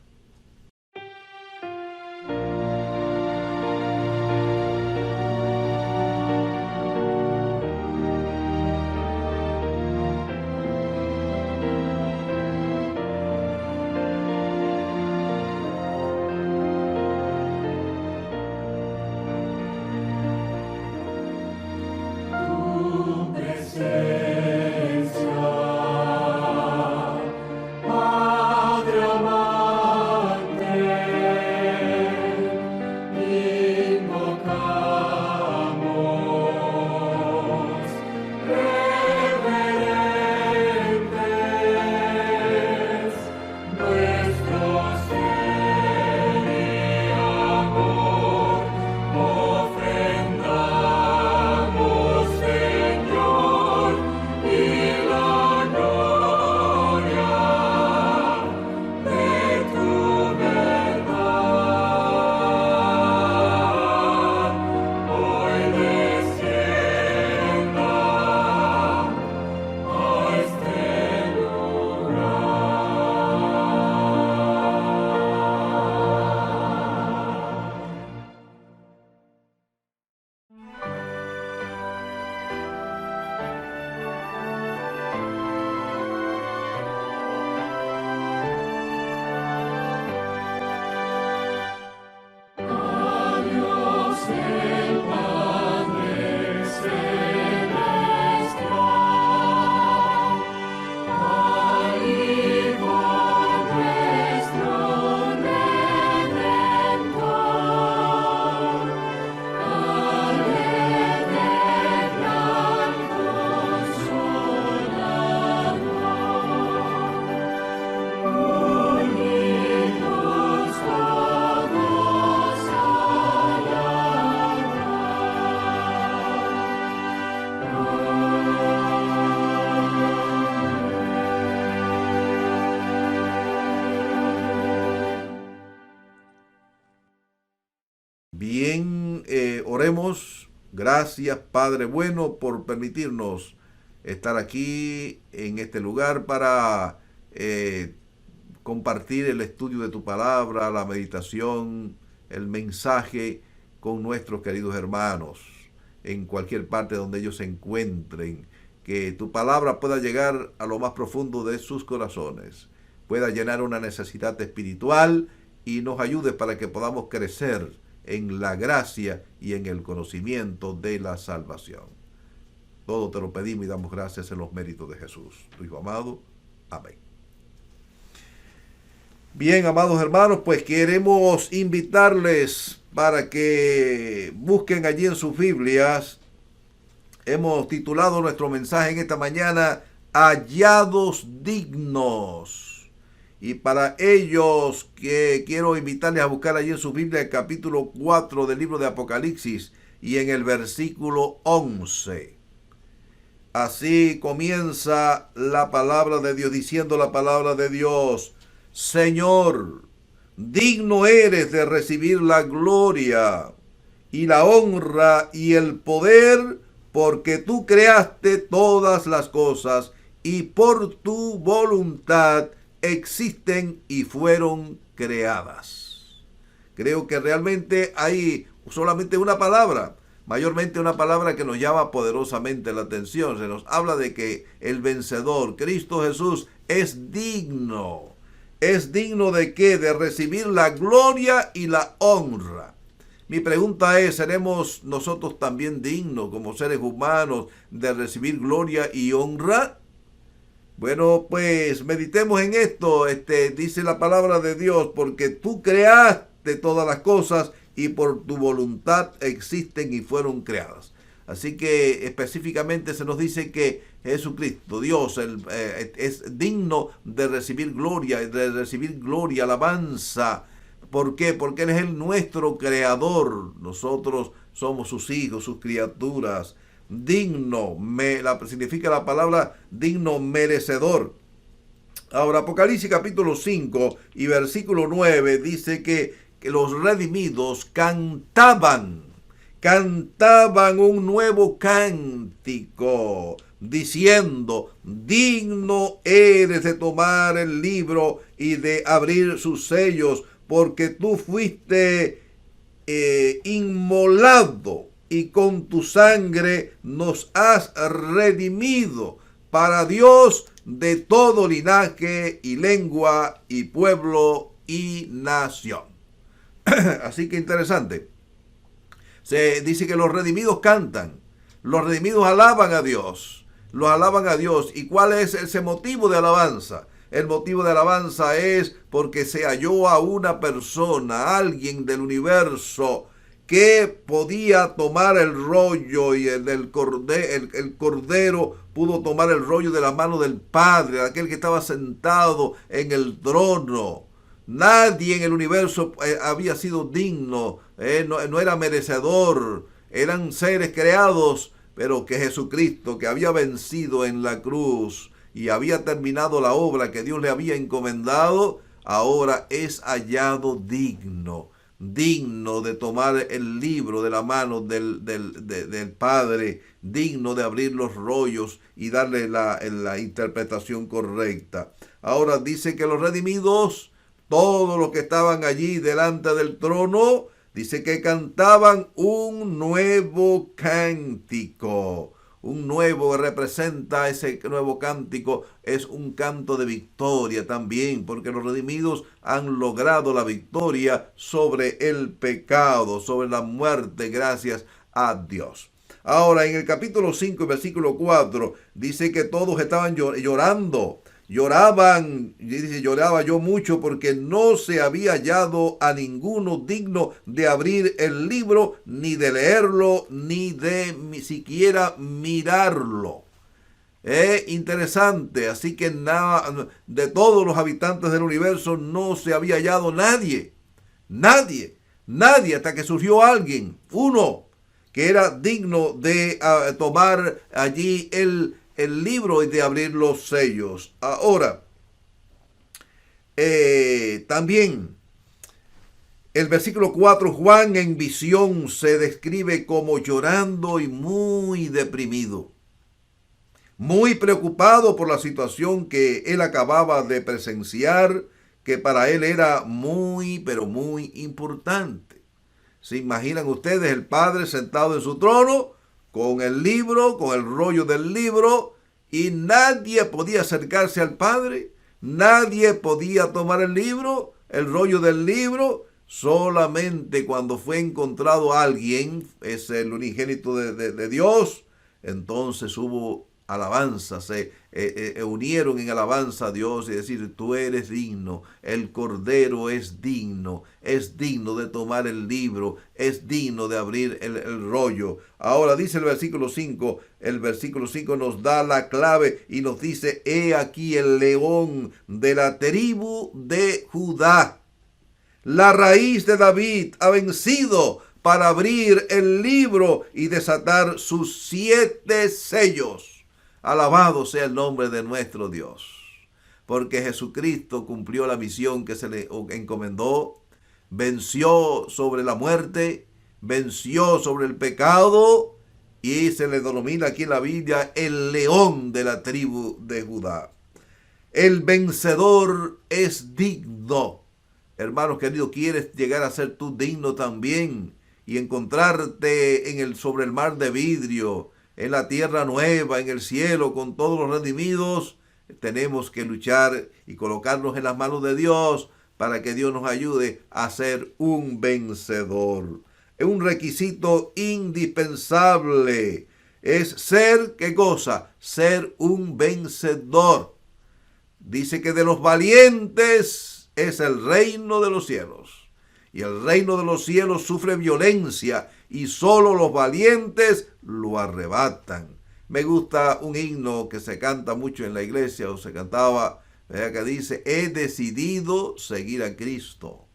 Speaker 1: Bien, oremos. Gracias, Padre bueno, por permitirnos estar aquí en este lugar para compartir el estudio de tu palabra, la meditación, el mensaje con nuestros queridos hermanos en cualquier parte donde ellos se encuentren. que tu palabra pueda llegar a lo más profundo de sus corazones, pueda llenar una necesidad espiritual y nos ayude para que podamos crecer en la gracia y en el conocimiento de la salvación. Todo te lo pedimos y damos gracias en los méritos de Jesús, tu Hijo amado. Amén. Bien, amados hermanos, pues queremos invitarles para que busquen allí en sus Biblias. Hemos titulado nuestro mensaje en esta mañana, Hallados Dignos. Y para ellos que quiero invitarles a buscar allí en su Biblia el capítulo 4 del libro de Apocalipsis y en el versículo 11. Así comienza la palabra de Dios, diciendo la palabra de Dios: Señor, digno eres de recibir la gloria y la honra y el poder, porque tú creaste todas las cosas y por tu voluntad existen y fueron creadas. Creo que realmente hay solamente una palabra, mayormente una palabra que nos llama poderosamente la atención. Se nos habla de que el vencedor, Cristo Jesús, es digno. ¿Es digno de qué? De recibir la gloria y la honra. Mi pregunta es, ¿seremos nosotros también dignos como seres humanos de recibir gloria y honra? Bueno, pues meditemos en esto. Dice la palabra de Dios, porque tú creaste todas las cosas y por tu voluntad existen y fueron creadas. Así que específicamente se nos dice que Jesucristo, Dios, es digno de recibir gloria, alabanza. ¿Por qué? Porque Él es nuestro creador. Nosotros somos sus hijos, sus criaturas. Digno, significa la palabra digno, merecedor. Ahora, Apocalipsis capítulo 5 y versículo 9 dice que los redimidos cantaban un nuevo cántico, diciendo: digno eres de tomar el libro y de abrir sus sellos, porque tú fuiste inmolado y con tu sangre nos has redimido para Dios de todo linaje y lengua y pueblo y nación. Así que interesante. Se dice que los redimidos cantan, los redimidos alaban a Dios, los alaban a Dios. ¿Y cuál es ese motivo de alabanza? El motivo de alabanza es porque se halló a una persona, alguien del universo, que podía tomar el rollo, y el Cordero pudo tomar el rollo de la mano del Padre, aquel que estaba sentado en el trono. Nadie en el universo había sido digno, no era merecedor. Eran seres creados, pero que Jesucristo, que había vencido en la cruz y había terminado la obra que Dios le había encomendado, ahora es hallado digno de tomar el libro de la mano del Padre, digno de abrir los rollos y darle la interpretación correcta. Ahora dice que los redimidos, todos los que estaban allí delante del trono, dice que cantaban un nuevo cántico. Un nuevo representa, ese nuevo cántico es un canto de victoria también, porque los redimidos han logrado la victoria sobre el pecado, sobre la muerte, gracias a Dios. Ahora, en el capítulo 5, versículo 4, dice que todos estaban llorando. Lloraban, y dice: lloraba yo mucho porque no se había hallado a ninguno digno de abrir el libro, ni de leerlo, ni de siquiera mirarlo. Interesante. Así que nada, de todos los habitantes del universo no se había hallado nadie, hasta que surgió alguien, uno, que era digno de tomar allí el libro y de abrir los sellos. Ahora, también el versículo 4, Juan en visión se describe como llorando y muy deprimido, muy preocupado por la situación que él acababa de presenciar, que para él era muy, pero muy importante. ¿Se imaginan ustedes el Padre sentado en su trono, con el libro, con el rollo del libro, y nadie podía acercarse al Padre, nadie podía tomar el libro, el rollo del libro. Solamente cuando fue encontrado alguien, es el unigénito de Dios, entonces hubo alabanza, se unieron en alabanza a Dios y decir, tú eres digno, el Cordero es digno de tomar el libro, es digno de abrir el rollo. Ahora dice el versículo 5 nos da la clave y nos dice, he aquí el león de la tribu de Judá. La raíz de David ha vencido para abrir el libro y desatar sus 7 sellos. Alabado sea el nombre de nuestro Dios, porque Jesucristo cumplió la misión que se le encomendó, venció sobre la muerte, venció sobre el pecado y se le denomina aquí en la Biblia el león de la tribu de Judá. El vencedor es digno. Hermanos queridos, ¿quieres llegar a ser tú digno también y encontrarte sobre el mar de vidrio, en la tierra nueva, en el cielo, con todos los redimidos? Tenemos que luchar y colocarnos en las manos de Dios para que Dios nos ayude a ser un vencedor. Es un requisito indispensable. Es ser, ¿qué cosa? Ser un vencedor. Dice que de los valientes es el reino de los cielos. Y el reino de los cielos sufre violencia y solo los valientes lo arrebatan. Me gusta un himno que se canta mucho en la iglesia, o se cantaba, que dice, he decidido seguir a Cristo.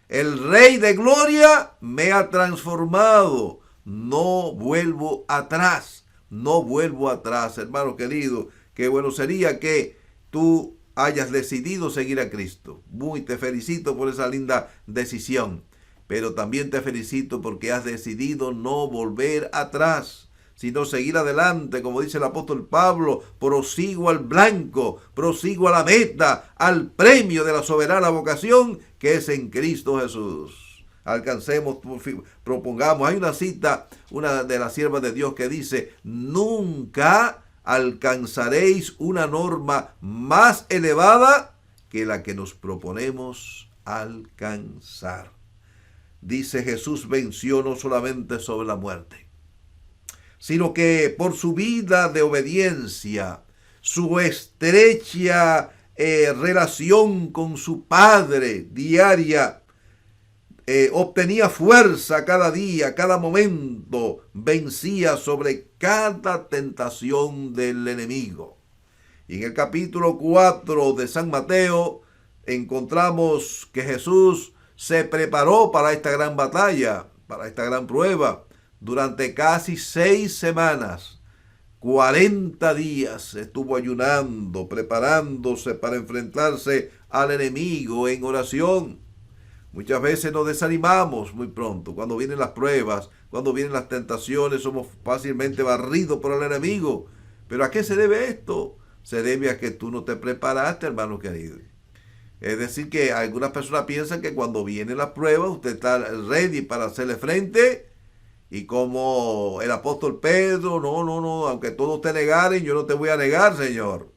Speaker 1: El Rey de Gloria me ha transformado. No vuelvo atrás. No vuelvo atrás, hermano querido. Qué bueno sería que tú hayas decidido seguir a Cristo. Te felicito por esa linda decisión. Pero también te felicito porque has decidido no volver atrás, sino seguir adelante, como dice el apóstol Pablo, prosigo al blanco, prosigo a la meta, al premio de la soberana vocación que es en Cristo Jesús. Alcancemos, propongamos. Hay una cita, una de las siervas de Dios que dice, nunca alcanzaréis una norma más elevada que la que nos proponemos alcanzar. Dice, Jesús venció no solamente sobre la muerte, sino que por su vida de obediencia, su estrecha relación con su Padre diaria, obtenía fuerza cada día, cada momento, vencía sobre cada tentación del enemigo. Y en el capítulo 4 de San Mateo encontramos que Jesús se preparó para esta gran batalla, para esta gran prueba. Durante casi 6 semanas, 40 días estuvo ayunando, preparándose para enfrentarse al enemigo en oración. Muchas veces nos desanimamos muy pronto. Cuando vienen las pruebas, cuando vienen las tentaciones, somos fácilmente barridos por el enemigo. ¿Pero a qué se debe esto? Se debe a que tú no te preparaste, hermano querido. Es decir, que algunas personas piensan que cuando viene la prueba, usted está ready para hacerle frente. Y como el apóstol Pedro, no, aunque todos te negaren, yo no te voy a negar, Señor.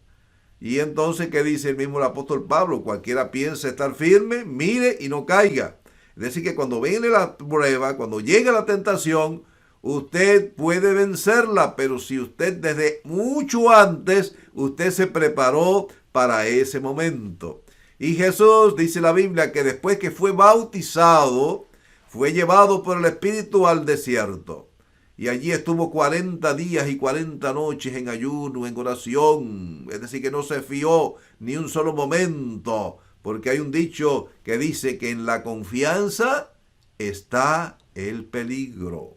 Speaker 1: Y entonces, ¿qué dice el mismo el apóstol Pablo? Cualquiera piensa estar firme, mire y no caiga. Es decir, que cuando viene la prueba, cuando llega la tentación, usted puede vencerla, pero si usted desde mucho antes, usted se preparó para ese momento. Y Jesús, dice la Biblia, que después que fue bautizado, fue llevado por el Espíritu al desierto. Y allí estuvo 40 días y 40 noches en ayuno, en oración. Es decir, que no se fió ni un solo momento. Porque hay un dicho que dice que en la confianza está el peligro.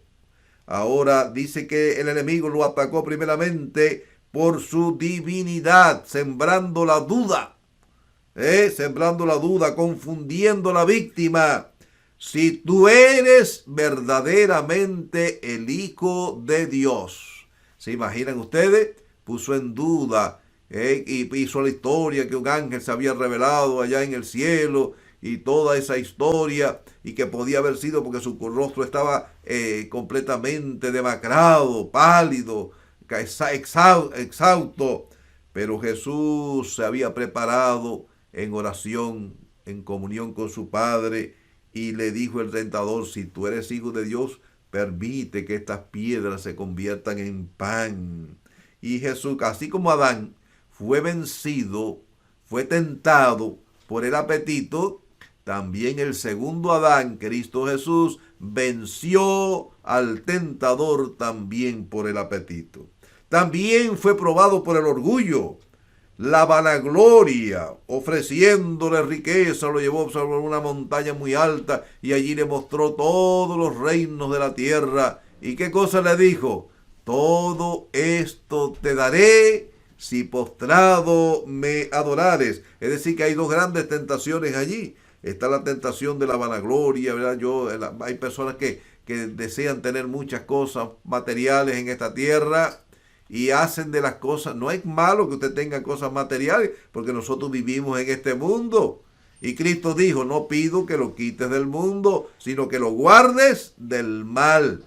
Speaker 1: Ahora dice que el enemigo lo atacó primeramente por su divinidad, sembrando la duda. Sembrando la duda, confundiendo a la víctima. Si tú eres verdaderamente el Hijo de Dios. ¿Se imaginan ustedes? Puso en duda y hizo la historia que un ángel se había revelado allá en el cielo y toda esa historia, y que podía haber sido porque su rostro estaba completamente demacrado, pálido, exhausto, pero Jesús se había preparado en oración, en comunión con su Padre, y le dijo el tentador: si tú eres hijo de Dios, permite que estas piedras se conviertan en pan. Y Jesús, así como Adán fue vencido, fue tentado por el apetito, también el segundo Adán, Cristo Jesús, venció al tentador también por el apetito. También fue probado por el orgullo, la vanagloria, ofreciéndole riqueza, lo llevó sobre una montaña muy alta y allí le mostró todos los reinos de la tierra. ¿Y qué cosa le dijo? Todo esto te daré si postrado me adorares. Es decir, que hay dos grandes tentaciones allí. Está la tentación de la vanagloria, ¿verdad? Hay personas que desean tener muchas cosas materiales en esta tierra y hacen de las cosas. No es malo que usted tenga cosas materiales, porque nosotros vivimos en este mundo. Y Cristo dijo: no pido que lo quites del mundo, sino que lo guardes del mal.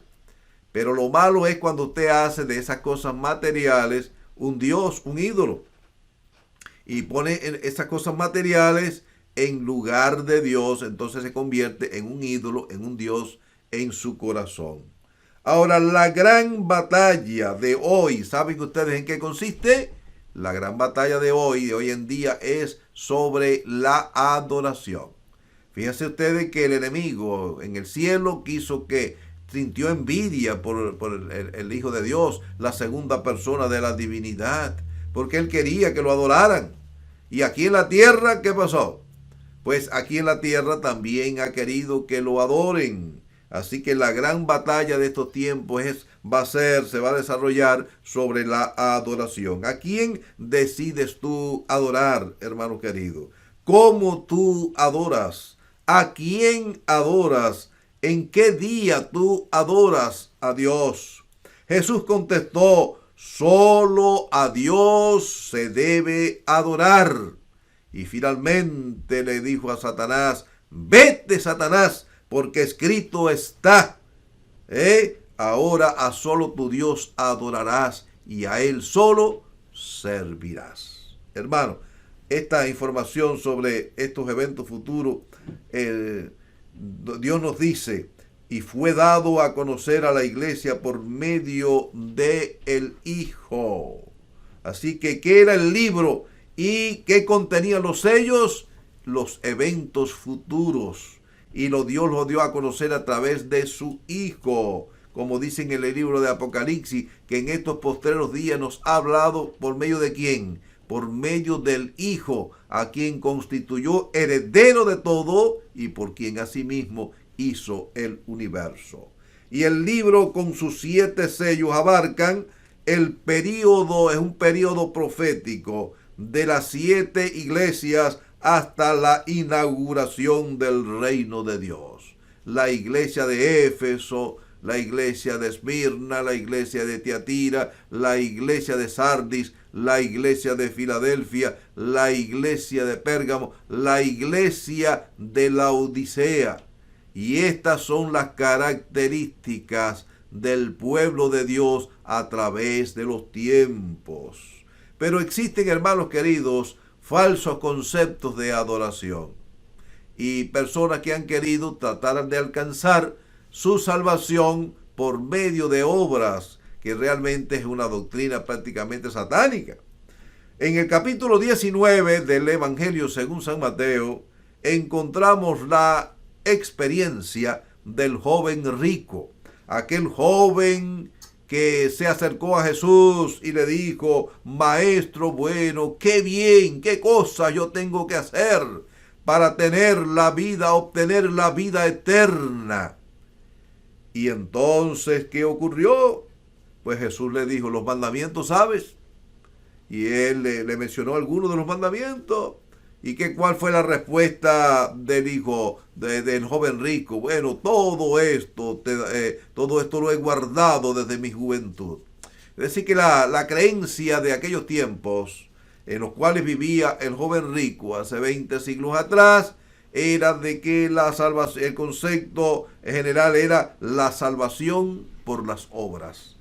Speaker 1: Pero lo malo es cuando usted hace de esas cosas materiales un Dios, un ídolo, y pone esas cosas materiales en lugar de Dios. Entonces se convierte en un ídolo, en un Dios en su corazón. Ahora, la gran batalla de hoy, ¿saben ustedes en qué consiste? La gran batalla de hoy en día, es sobre la adoración. Fíjense ustedes que el enemigo en el cielo sintió envidia por el Hijo de Dios, la segunda persona de la divinidad, porque él quería que lo adoraran. Y aquí en la tierra, ¿qué pasó? Pues aquí en la tierra también ha querido que lo adoren. Así que la gran batalla de estos tiempos se va a desarrollar sobre la adoración. ¿A quién decides tú adorar, hermano querido? ¿Cómo tú adoras? ¿A quién adoras? ¿En qué día tú adoras a Dios? Jesús contestó: solo a Dios se debe adorar. Y finalmente le dijo a Satanás: vete, Satanás, porque escrito está, ahora a solo tu Dios adorarás y a él solo servirás. Hermano, esta información sobre estos eventos futuros, Dios nos dice: y fue dado a conocer a la iglesia por medio de el Hijo. Así que, ¿qué era el libro y qué contenían los sellos? Los eventos futuros. Y Dios lo dio a conocer a través de su Hijo. Como dice en el libro de Apocalipsis, que en estos postreros días nos ha hablado por medio de ¿quién? Por medio del Hijo, a quien constituyó heredero de todo y por quien asimismo hizo el universo. Y el libro con sus 7 sellos abarcan el período, es un período profético de las 7 iglesias hasta la inauguración del reino de Dios. La iglesia de Éfeso, la iglesia de Esmirna, la iglesia de Tiatira, la iglesia de Sardis, la iglesia de Filadelfia, la iglesia de Pérgamo, la iglesia de Laodicea. Y estas son las características del pueblo de Dios a través de los tiempos. Pero existen, hermanos queridos, falsos conceptos de adoración y personas que han querido tratar de alcanzar su salvación por medio de obras, que realmente es una doctrina prácticamente satánica. En el capítulo 19 del Evangelio según San Mateo encontramos la experiencia del joven rico, aquel joven que se acercó a Jesús y le dijo: maestro bueno, qué bien, qué cosa yo tengo que hacer para tener la vida, obtener la vida eterna. Y entonces, ¿qué ocurrió? Pues Jesús le dijo: los mandamientos, ¿sabes? Y él le mencionó algunos de los mandamientos. ¿Y cuál fue la respuesta del del joven rico? Bueno, todo esto lo he guardado desde mi juventud. Es decir, que la creencia de aquellos tiempos en los cuales vivía el joven rico hace 20 siglos atrás era de que el concepto general era la salvación por las obras.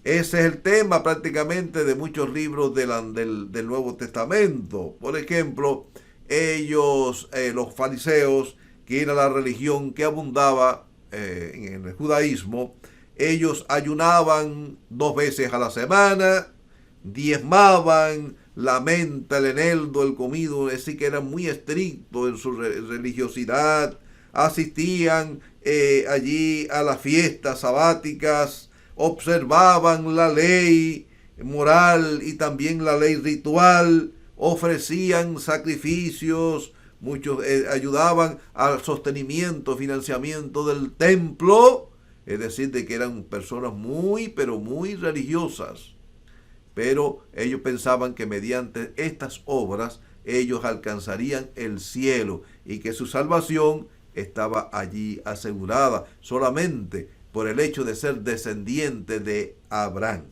Speaker 1: Ese es el tema prácticamente de muchos libros del Nuevo Testamento. Por ejemplo, ellos, los fariseos, que era la religión que abundaba en el judaísmo, ellos ayunaban 2 veces a la semana, diezmaban la menta, el eneldo, el comido, es decir, que eran muy estrictos en su religiosidad, asistían allí a las fiestas sabáticas, observaban la ley moral y también la ley ritual, ofrecían sacrificios, muchos ayudaban al sostenimiento, financiamiento del templo, es decir, de que eran personas muy, pero muy religiosas. Pero ellos pensaban que mediante estas obras ellos alcanzarían el cielo y que su salvación estaba allí asegurada solamente por el hecho de ser descendiente de Abraham.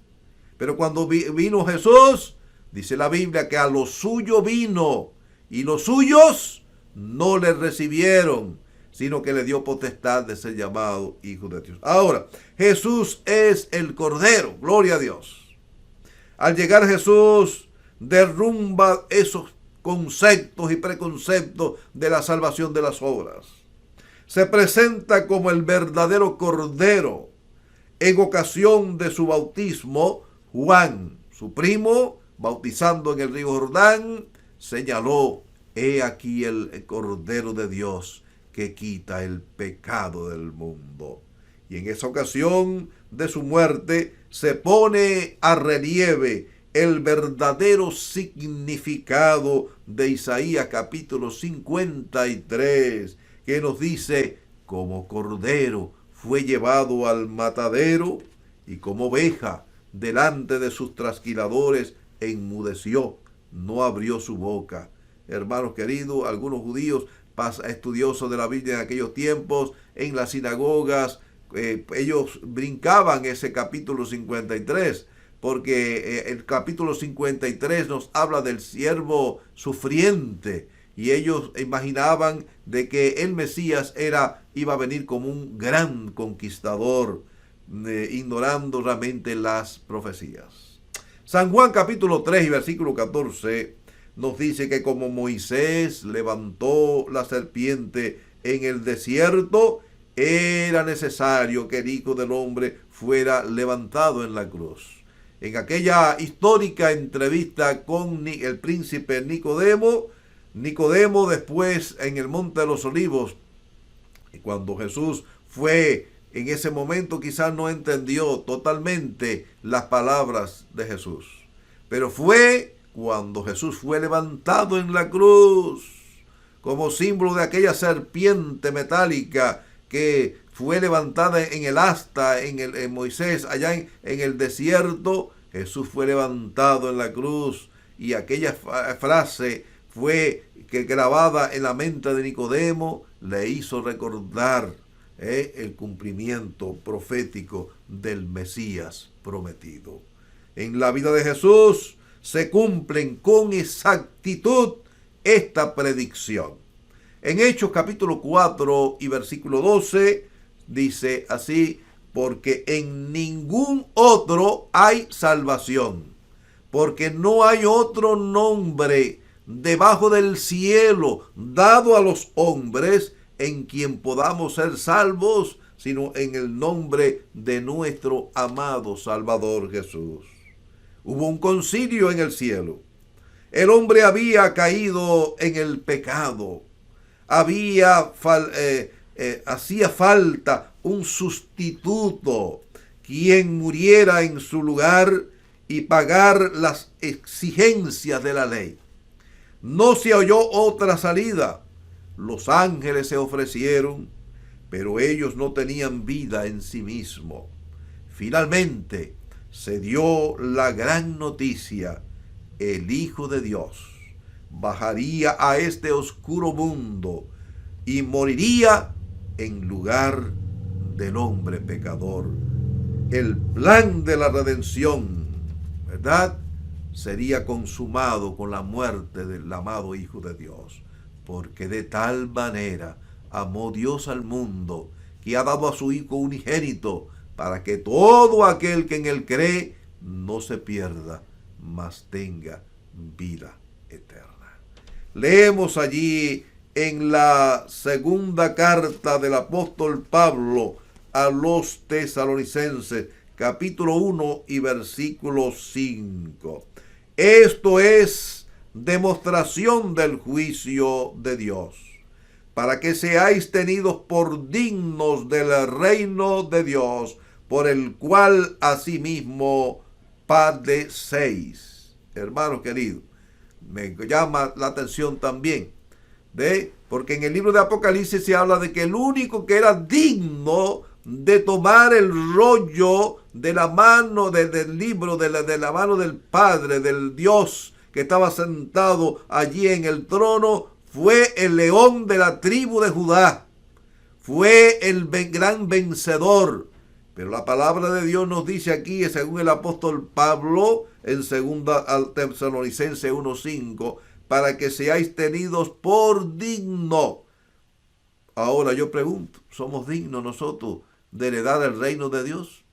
Speaker 1: Pero cuando vino Jesús, dice la Biblia que a lo suyo vino y los suyos no le recibieron, sino que le dio potestad de ser llamado hijo de Dios. Ahora, Jesús es el Cordero, gloria a Dios. Al llegar Jesús, derrumba esos conceptos y preconceptos de la salvación de las obras. Se presenta como el verdadero Cordero. En ocasión de su bautismo, Juan, su primo, bautizando en el río Jordán, señaló: he aquí el Cordero de Dios que quita el pecado del mundo. Y en esa ocasión de su muerte se pone a relieve el verdadero significado de Isaías capítulo 53, que nos dice: como cordero fue llevado al matadero, y como oveja delante de sus trasquiladores enmudeció, no abrió su boca. Hermanos queridos, algunos judíos estudiosos de la Biblia en aquellos tiempos, en las sinagogas, ellos brincaban ese capítulo 53, porque el capítulo 53 nos habla del siervo sufriente, y ellos imaginaban de que el Mesías iba a venir como un gran conquistador, ignorando realmente las profecías. San Juan capítulo 3 y versículo 14 nos dice que como Moisés levantó la serpiente en el desierto, era necesario que el Hijo del Hombre fuera levantado en la cruz. En aquella histórica entrevista con el príncipe Nicodemo después en el Monte de los Olivos, cuando Jesús fue, en ese momento quizás no entendió totalmente las palabras de Jesús, pero fue cuando Jesús fue levantado en la cruz, como símbolo de aquella serpiente metálica que fue levantada en el asta en Moisés allá en el desierto. Jesús fue levantado en la cruz, y aquella frase fue que grabada en la mente de Nicodemo le hizo recordar el cumplimiento profético del Mesías prometido. En la vida de Jesús se cumplen con exactitud esta predicción. En Hechos capítulo 4 y versículo 12 dice así: porque en ningún otro hay salvación, porque no hay otro nombre debajo del cielo dado a los hombres en quien podamos ser salvos, sino en el nombre de nuestro amado Salvador Jesús. Hubo un concilio en el cielo. El hombre había caído en el pecado. Hacía falta un sustituto, quien muriera en su lugar y pagar las exigencias de la ley. No se oyó otra salida. Los ángeles se ofrecieron, pero ellos no tenían vida en sí mismos. Finalmente se dio la gran noticia: el Hijo de Dios bajaría a este oscuro mundo y moriría en lugar del hombre pecador. El plan de la redención, ¿verdad?, sería consumado con la muerte del amado Hijo de Dios, porque de tal manera amó Dios al mundo, que ha dado a su Hijo unigénito, para que todo aquel que en él cree no se pierda, mas tenga vida eterna. Leemos allí en la segunda carta del apóstol Pablo a los tesalonicenses, capítulo 1 y versículo 5. Esto es demostración del juicio de Dios, para que seáis tenidos por dignos del reino de Dios, por el cual asimismo padecéis. Hermanos queridos, me llama la atención también, porque en el libro de Apocalipsis se habla de que el único que era digno de tomar el rollo de la mano del libro, de la mano del Padre, del Dios que estaba sentado allí en el trono, fue el león de la tribu de Judá. Fue el gran vencedor. Pero la palabra de Dios nos dice aquí, según el apóstol Pablo, en 2 Tesalonicenses 1:5, para que seáis tenidos por digno. Ahora yo pregunto, ¿somos dignos nosotros de heredar el reino de Dios?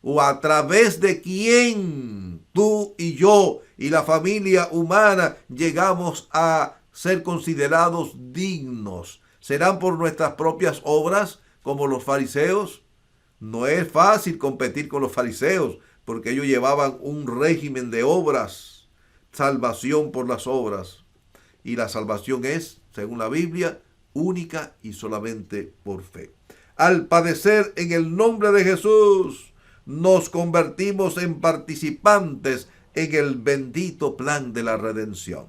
Speaker 1: ¿O a través de quién tú y yo y la familia humana llegamos a ser considerados dignos? ¿Serán por nuestras propias obras como los fariseos? No es fácil competir con los fariseos, porque ellos llevaban un régimen de obras, salvación por las obras. Y la salvación es, según la Biblia, única y solamente por fe. Al padecer en el nombre de Jesús, nos convertimos en participantes en el bendito plan de la redención.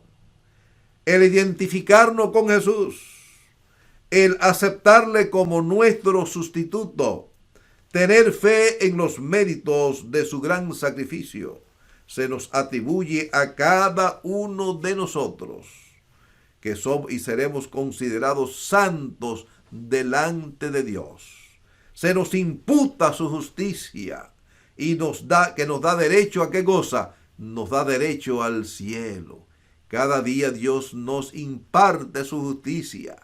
Speaker 1: El identificarnos con Jesús, el aceptarle como nuestro sustituto, tener fe en los méritos de su gran sacrificio, se nos atribuye a cada uno de nosotros, que somos y seremos considerados santos delante de Dios. Se nos imputa su justicia y nos da derecho a qué cosa, nos da derecho al cielo. Cada día Dios nos imparte su justicia.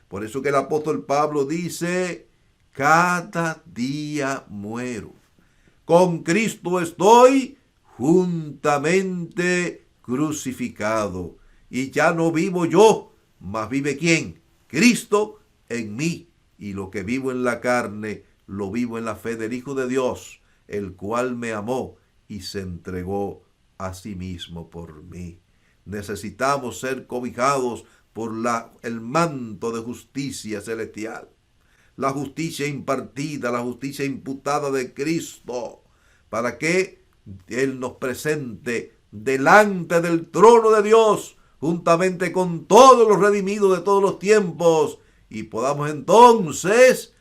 Speaker 1: Por eso que el apóstol Pablo dice, cada día muero. Con Cristo estoy juntamente crucificado. Y ya no vivo yo, mas vive ¿quién? Cristo en mí. Y lo que vivo en la carne, lo vivo en la fe del Hijo de Dios, el cual me amó y se entregó a sí mismo por mí. Necesitamos ser cobijados por el manto de justicia celestial. La justicia impartida, la justicia imputada de Cristo, para que Él nos presente delante del trono de Dios, juntamente con todos los redimidos de todos los tiempos, y podamos entonces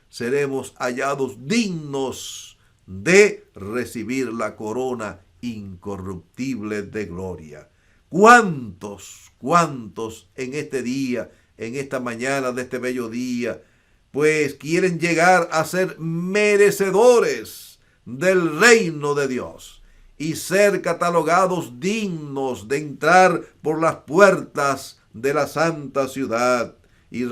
Speaker 1: seremos hallados dignos de recibir la corona incorruptible de gloria. ¿Cuántos en este día, en esta mañana de este bello día, pues quieren llegar a ser merecedores del reino de Dios y ser catalogados dignos de entrar por las puertas de la santa ciudad y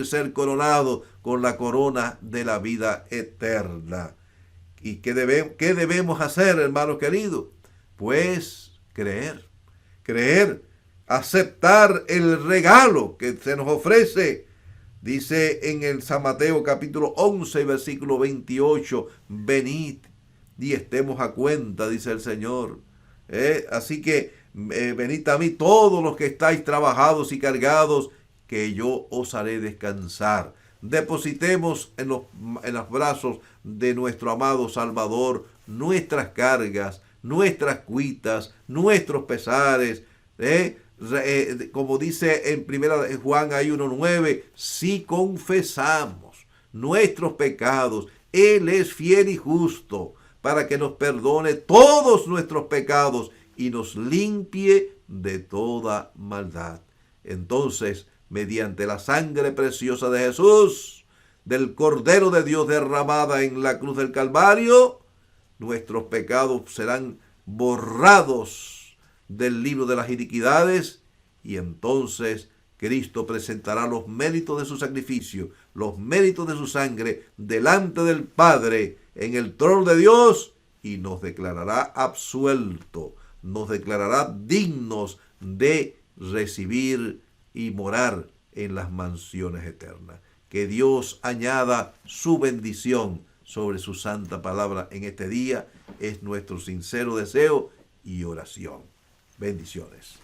Speaker 1: ser coronado con la corona de la vida eterna? ¿Y qué debemos hacer, hermanos queridos? Pues creer, aceptar el regalo que se nos ofrece. Dice en el San Mateo capítulo 11, versículo 28, venid y estemos a cuenta, dice el Señor. Así que venid a mí todos los que estáis trabajados y cargados, que yo os haré descansar. Depositemos en los brazos de nuestro amado Salvador nuestras cargas, nuestras cuitas, nuestros pesares, como dice en primera de Juan 1:9, si confesamos nuestros pecados, Él es fiel y justo para que nos perdone todos nuestros pecados y nos limpie de toda maldad. Entonces, mediante la sangre preciosa de Jesús, del Cordero de Dios derramada en la cruz del Calvario, nuestros pecados serán borrados del libro de las iniquidades, y entonces Cristo presentará los méritos de su sacrificio, los méritos de su sangre delante del Padre en el trono de Dios y nos declarará absueltos, nos declarará dignos de recibir y morar en las mansiones eternas. Que Dios añada su bendición sobre su santa palabra en este día es nuestro sincero deseo y oración. Bendiciones.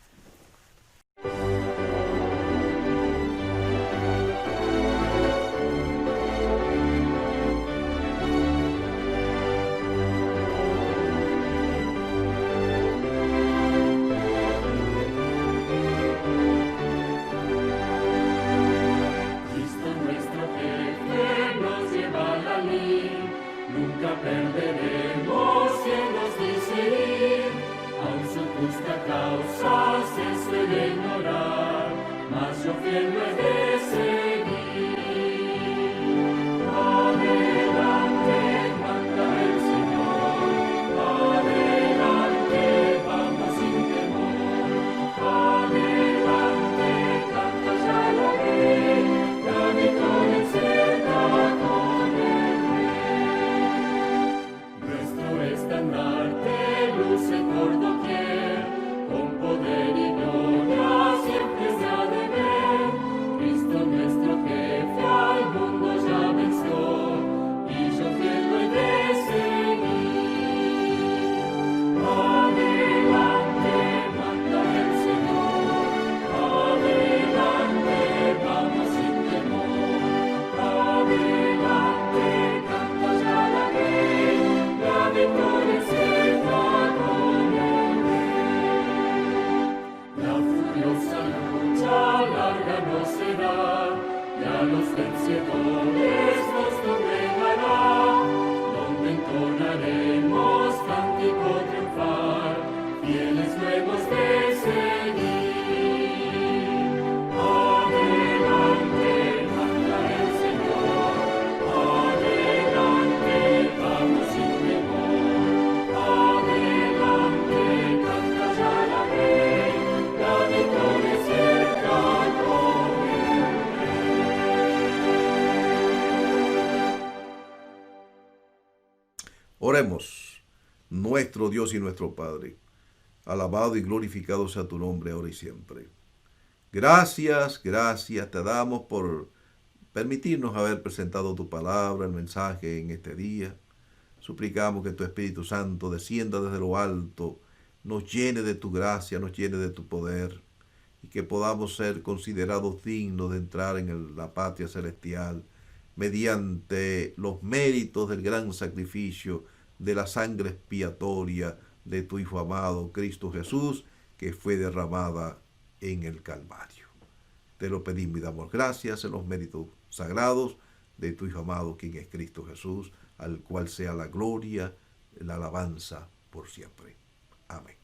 Speaker 5: Perderemos y Él nos dice ir, aun su justa causa se suele ignorar, mas yo fiel lo he de seguir. Adelante, manda el Señor, adelante, vamos sin temor, adelante, canta ya la ley, la victoria cerca con el estandarte luce por doquier, con poder y gloria siempre se ha de ver. Cristo nuestro jefe al mundo ya venció, y yo fiel lo he de seguir. Adelante, manda el Señor, adelante, vamos sin temor, adelante, canta ya la ley, la victoria cerca con el Rey. La furiosa lucha larga no será, y a los vencedores nos congregará, donde entonaremos cántico triunfal, fieles nuevos de seguir. Adelante, manda el Señor, adelante, vamos sin temor, adelante, canta ya la ley, la victoria es cerca con el
Speaker 1: Oremos. Nuestro Dios y nuestro Padre, alabado y glorificado sea tu nombre ahora y siempre. Gracias te damos por permitirnos haber presentado tu palabra, el mensaje en este día. Suplicamos que tu Espíritu Santo descienda desde lo alto, nos llene de tu gracia, nos llene de tu poder, y que podamos ser considerados dignos de entrar en la patria celestial mediante los méritos del gran sacrificio de la sangre expiatoria de tu Hijo amado, Cristo Jesús, que fue derramada en el Calvario. Te lo pedimos y damos gracias en los méritos sagrados de tu Hijo amado, quien es Cristo Jesús, al cual sea la gloria, la alabanza por siempre. Amén.